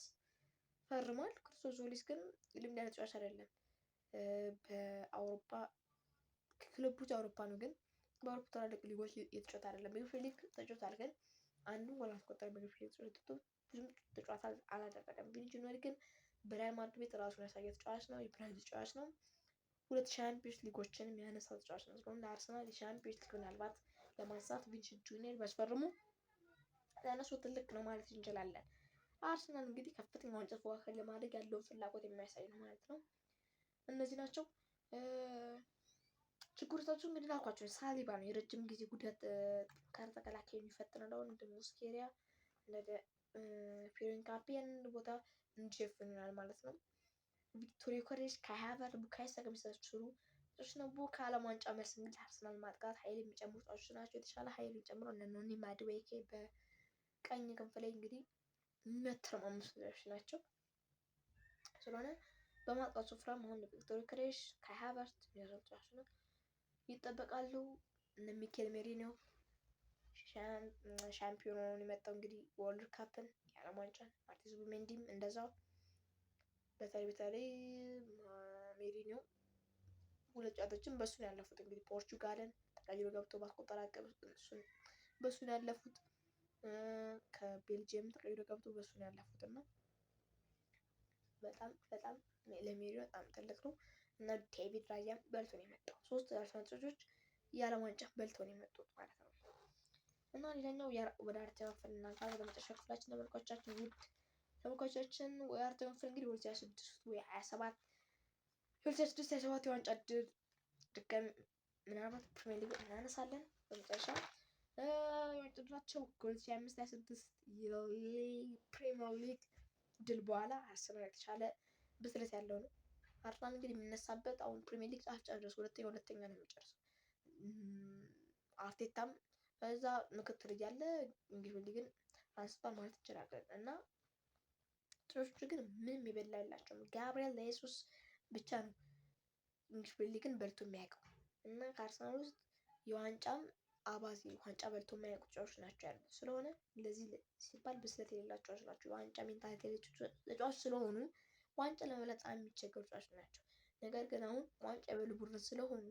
ፈርሟል። ክርስቶስ ዞሊስ ግን ልምድ ያለ ተጫዋች አይደለም። በአውሮፓ ክለቦች አውሮፓ ነው ግን በአውሮፓ ትላልቅ ሊጎች የተጫወተ አይደለም። በዩሮፓ ሊግ ተጫውቷል ግን አንዱ ጎል አስቆጠረ። በዩሮፓ ሊግ ተጫውቶ ብዙም ተጫዋታ አላደረገም። ቪኒሲየስ ጁኒየር ግን በሪያል ማድሪድ ቤት ራሱን ያሳየ ተጫዋች ነው። የብራዚል ተጫዋች ነው። 2 ሻምፒዮንስ ሊጎችን የሚያነሳ ተጫዋች ነው። ስለሆነ ለአርሰናል የሻምፒዮንስ ሊግ ምናልባት ለማንሳት ቪኒሲየስ ጁኒየር ቢያስፈርሙ ለእነሱ ትልቅ ነው ማለት እንችላለን። አርሰናል እንግዲህ ከፍተኛ ዋንጫ ፉክክር ለማድረግ ያለውን ፍላጎት የሚያሳይ ነው ማለት ነው። እነዚህ ናቸው ችግሮቻቸው። እንግዲህ ላልኳቸው ሳሊባ ነው የረጅም ጊዜ ጉዳት ጠንካራ ተከላካይ የሚፈትነው እንደ ሙስኬሪያ እንደ ፊዮሬን ካፒያን ቦታ እንዲሸፍን ይሆናል ማለት ነው። ቪክቶር ዮኬሬሽ ከሃቨርት ቡካዮ ሳካ የሚሰሩ ተጫዋቾች ነው። ከዓለም ዋንጫ መልስ እንግዲህ አርሰናል ማጥቃት ኃይል የሚጨምሩ ተጫዋቾች ናቸው። የተሻለ ኃይል የሚጨምረው እነ ኖኒ ማዱዌኬ በቀኝ ክንፍ ላይ እንግዲህ የሚያተረማምሱ ተጫዋቾች ናቸው። ስለሆነ በማጥቃት ስፍራ መሆን ቪክቶር ዮኬሬሽ ከሃቨርት የሚያደርጉ ተጫዋቾች ነው ይጠበቃሉ። እነ ሚኬል ሜሪኖ ሻምፒዮኑን የመጣው እንግዲህ ወርልድ ካፕን የዓለም ዋንጫን ማርቲን ዙቢሜንዲም እንደዛው በተለይ ሜሪኖ ሁለት ጨዋታዎችን በሱ ነው ያለፉት። እንግዲህ ፖርቹጋልን ተቀይሮ ገብቶ ባስቆጠረ አቅም እሱን በሱ ነው ያለፉት። ከቤልጅየም ተቀይሮ ገብቶ በሱ ነው ያለፉት እና በጣም ለሜሪኖ በጣም ትልቅ ነው እና ዴቪድ ራያም በልቶ ነው የመጣው። 3 አርሰናል ተጫዋቾች የዓለም ዋንጫ በልቶ ነው የመጡት ማለት ነው። እና ሌላኛው ወደ አራተኛው ክፍል እናልፋለን። ወደ መጨረሻ ክፍላችን ተመልካቾቻችን ውድ ተመልካቾቻችን ወይ አራተኛው ክፍል እንግዲህ 2026 ወይ 27 2026 የዋንጫ ድጋሚ ምናልባት ፕሪሚየር ሊግ እናነሳለን። በመጨረሻ የወጡላቸው 2025/26 የፕሪሚየር ሊግ ድል በኋላ አርሰናል የተሻለ ብስለት ያለው ነው። አርሰናል እንግዲህ የሚነሳበት አሁን ፕሪሚየር ሊግ ጫፍ ጨርሶ ሁለተኛ ነው የሚጨርሰው። አርቴታም በዛ ምክትል እያለ እንግሊዝ ሊግን አንስቷል ማለት እንችላለን እና ተጫዋቾቹ ግን ምንም የበላ የላቸውም። ጋብሪኤል ጄሱስ ብቻ ነው እንግሊዝ ሊግን በልቶ የሚያውቀው እና ከአርሰናል ውስጥ የዋንጫም አባዜ ዋንጫ በልቶ የማያውቁ ተጫዋቾች ናቸው ያሉት። ስለሆነ እንደዚህ ሲባል ብስለት የሌላቸው ተጫዋቾች ናቸው። የዋንጫ ሜንታሊቲ የሌላቸው ተጫዋቾች ስለሆኑ ዋንጫ ለመብላት የሚቸገሩ ተጫዋቾች ናቸው። ነገር ግን አሁን ዋንጫ የበሉ ቡድን ስለሆኑ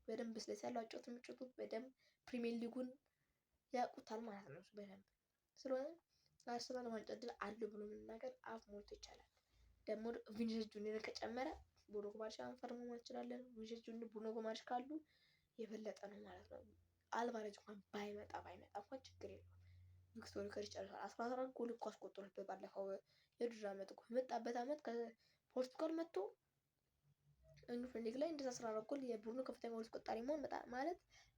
በደንብ ብስለት ያለው አጨዋወት የሚጫወቱት በደንብ ፕሪሚየር ሊጉን ያውቁታል ማለት ነው በደንብ። ስለሆነ አርሰናል ዋንጫ እድል አለው ብሎ መናገር አፍ ሞልቶ ይቻላል። ደግሞ ቪኒሲየስ ጁኒየር ከጨመረ ብሩኖ ጉማሬሽ ፈርሞ ማለት እንችላለን። ቪኒሲየስ ጁኒየር ብሩኖ ጉማሬሽ ካሉ የበለጠ ነው ማለት ነው። አልቫሬዝ እንኳን ባይመጣ እንኳን ችግር የለውም። ቪክቶር ዮኬሬሽ ጨርሷል። 14 ጎል እኮ አስቆጥሯል ባለፈው የውድድር ዓመት እኮ በመጣበት ዓመት ከፖርቱጋል መጥቶ እንግሊዝ ሊግ ላይ እንደዛ 14 ጎል የብሩኖ ከፍተኛ ጎል አስቆጣሪ መሆን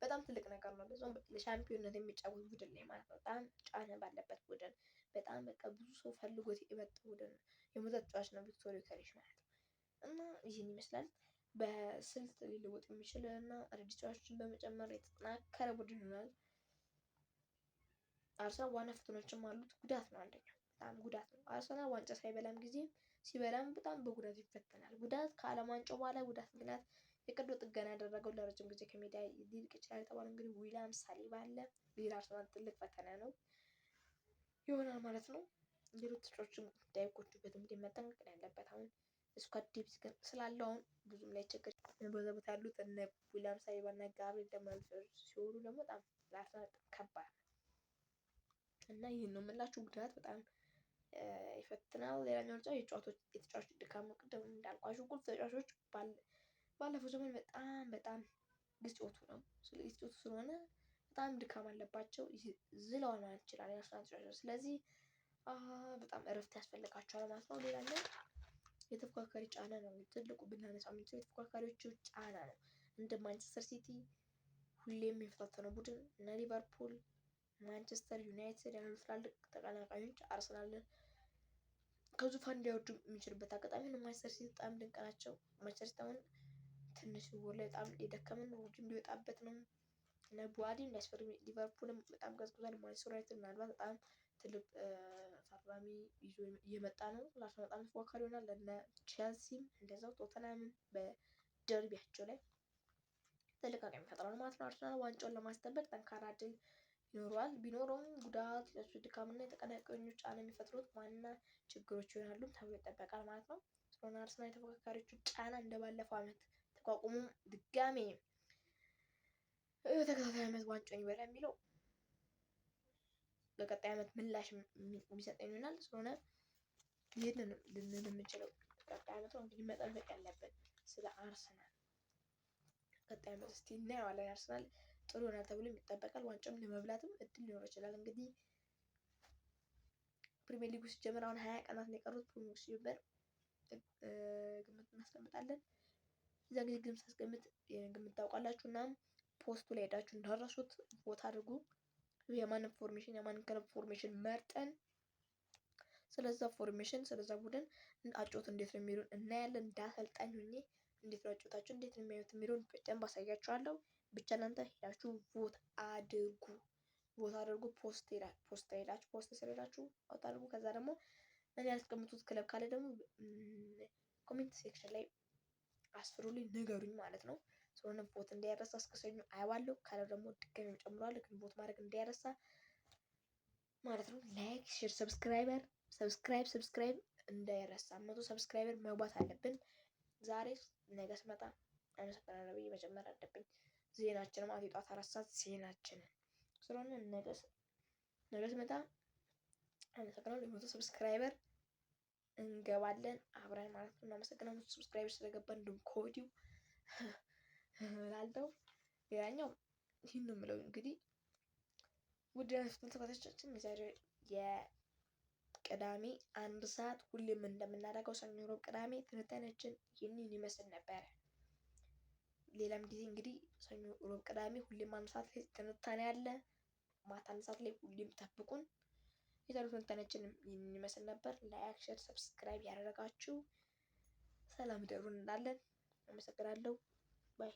በጣም ትልቅ ነገር ነው። ለዛውም ለሻምፒዮንነት የሚጫወት ቡድን ላይ ማለት ነው። በጣም ጫና ባለበት ቡድን በጣም በቃ ብዙ ሰው ፈልጎት የመጣ ቡድን ነው። የሞተ ተጫዋች ነው ቪክቶር ዮኬሬሽ ማለት ነው። እና ይህን ይመስላል በስልት ሊለወጥ የሚችል እና አዳዲስ ተጫዋቾችን በመጨመር የተጠናከረ ቡድን ይሆናል። አርሰናል ዋና ፈተናዎችም አሉት። ጉዳት ነው አንደኛው በጣም ጉዳት ነው። አርሰናል ዋንጫ ሳይበላም ጊዜ ሲበላም በጣም በጉዳት ይፈተናል። ጉዳት ከዓለም ዋንጫው በኋላ ጉዳት ምክንያት የቀዶ ጥገና ያደረገው ለረጅም ጊዜ ከሜዳ ሊርቅ ይችላል የተባለው እንግዲህ ዊሊያም ሳሊባ አለ። ለአርሰናል ትልቅ ፈተና ነው ይሆናል ማለት ነው። ሌሎች ተጫዋቾችም እንዳይጎዱበት እንግዲህ መጠንቀቅ ነው ያለበት። አሁን ስኳድ ዴፕዝ ግን ስላለው አሁን ብዙም ላይ ችግር በዛ ቦታ ያሉት እነ ዊሊያም ሳሊባ እና ጋብሪኤል ደማልፈር ሲሆኑ ደግሞ በጣም ለአርሰናል ከባድ ነው እና ይህን ነው የምላችሁ። ጉዳት በጣም ይፈትናል። ሌላኛው የተጫዋቾች ድካም ነው። ቅድም እንዳልኳችሁ ቁልፍ ተጫዋቾች ባለፈው ዘመን በጣም ግጭቱ ነው። ግጭቱ ስለሆነ በጣም ድካም አለባቸው። ዝለዋል ማለት ይችላል የአርሰናል ተጫዋቾች። ስለዚህ በጣም እረፍት ያስፈልጋቸዋል ማለት ነው። ሌላኛው የተፎካካሪ ጫና ነው። ትልቁ ብናነሳው የምንችለው የተፎካካሪዎቹ ጫና ነው። እንደ ማንቸስተር ሲቲ ሁሌም የሚፈታተነው ቡድን እና ሊቨርፑል፣ ማንቸስተር ዩናይትድ ያሉ ትላልቅ ተቀናቃኞች አርሰናልን ከዙፋን እንዲያወርዱ የሚችልበት አጋጣሚ ነው። ማንቸስተር ሲቲ በጣም ድንቅ ናቸው። ማንቸስተር ሲቲ አሁን ትንሽ ወር ላይ በጣም የደከመን ነው። ውድም ሊወጣበት ነው እና ቡዋዲ እንዳስፈሪ። ሊቨርፑልም በጣም ቀዝቅዟል። ማንቸስተር ዩናይትድ ምናልባት በጣም ትልቅ ፈራሚ ይዞ እየመጣ ነው። ለአርሰናል በጣም ተፎካካሪ ይሆናል። ለነ ቼልሲም እንደዛው ቶተንሃምም በደርቢያቸው ላይ ትልቅ አቅም ይፈጥራል ማለት ነው። አርሰናል ዋንጫውን ለማስጠበቅ ጠንካራ ድል ይኖረዋል። ቢኖረውም ጉዳት፣ ድካምና የተቀናቃኞች ጫና የሚፈጥሩት ዋና ችግሮች ይሆናሉ ተብሎ ይጠበቃል ማለት ነው። ስለሆነ አርሰናል የተፎካካሪዎቹ ጫና እንደባለፈው ዓመት ተቋቁሞ ድጋሜ ተከታታይ ዓመት ዋንጫውን ይበላ የሚለው በቀጣይ ዓመት ምላሽ የሚሰጠኝ ይሆናል። ስለሆነ ይህንን ልንል የምንችለው ቀጣይ ዓመት ነው እንግዲህ መጠበቅ ያለብን ስለ አርሰናል ቀጣይ ዓመት እስቲ እናየዋለን። አርሰናል ጥሩ ይሆናል ተብሎ ይጠበቃል። ዋንጫም ለመብላትም እድል ሊኖር ይችላል። እንግዲህ ፕሪሚየር ሊጉ ሲጀምር አሁን 20 ቀናት ነው የቀሩት። ፕሪሚየር ሊጉ ሲጀምር ግምት እናስቀምጣለን። እዛ ጊዜ ግምት ሳስቀምጥ ግምት ታውቃላችሁ እና ፖስቱ ላይ ሄዳችሁ እንዳረሱት ቦታ አድርጉ። የማንን ክለብ ፎርሜሽን መርጠን ስለዛ ፎርሜሽን ስለዛ ቡድን አጮት እንዴት ነው የሚሉን እናያለን። እንዳሰልጣኝ ሆኜ እንዴት ነው አጮታችሁ እንዴት ነው የሚያዩት የሚሉን በደንብ አሳያችኋለሁ። ብቻ እናንተ ሄዳችሁ ቮት አድርጉ። ፖስት ሄዳችሁ ፖስት ስለሄዳችሁ አውጥ አድርጉ። ከዛ ደግሞ እኔ ያስቀምጡት ክለብ ካለ ደግሞ ኮሜንት ሴክሽን ላይ አስፍሩልኝ ንገሩኝ ማለት ነው። ስለሆነ ቮት እንዳይረሳ እስከ ሰኞ አየዋለሁ። ካለ ደግሞ ድጋሚ ጨምሯል ግን ቮት ማድረግ እንዳይረሳ ማለት ነው። ላይክ፣ ሼር፣ ሰብስክራይብ እንዳይረሳ። 100 ሰብስክራይበር መግባት አለብን። ዛሬ ነገ ስመጣ አመሰግናለሁ ብዬ መጀመር አለብኝ። ዜናችን ማለት የጧት 4 ሰዓት ዜናችንን ስለሆነ ነገ ስመጣ አመሰግናለሁ። 100 ሰብስክራይበር እንገባለን አብረን ማለት ነው። እናመሰግናለን ሰብስክራይበር ስለገባን እንደውም ከወዲሁ ላልተው ሌላኛው ይህን ነው የምለው እንግዲህ ውድ ተከታታዮቻችን የዛሬ የቅዳሜ 1 ሰዓት ሁሌም እንደምናደርገው ሰኞ፣ ሮብ፣ ቅዳሜ ትንታኔያችን ይህንን ይመስል ነበረ። ሌላም ጊዜ እንግዲህ ሰኞ፣ ሮብ፣ ቅዳሜ ሁሌም 1 ሰዓት ላይ ትንታኔ አለ። ማታ 1 ሰዓት ላይ ሁሌም ጠብቁን። የዛሬው ትንታኔያችን ይህንን ይመስል ነበር። ላይክ፣ ሼር፣ ሰብስክራይብ ያደረጋችሁ ሰላም ደሩን እንዳለን አመሰግናለሁ። ባይ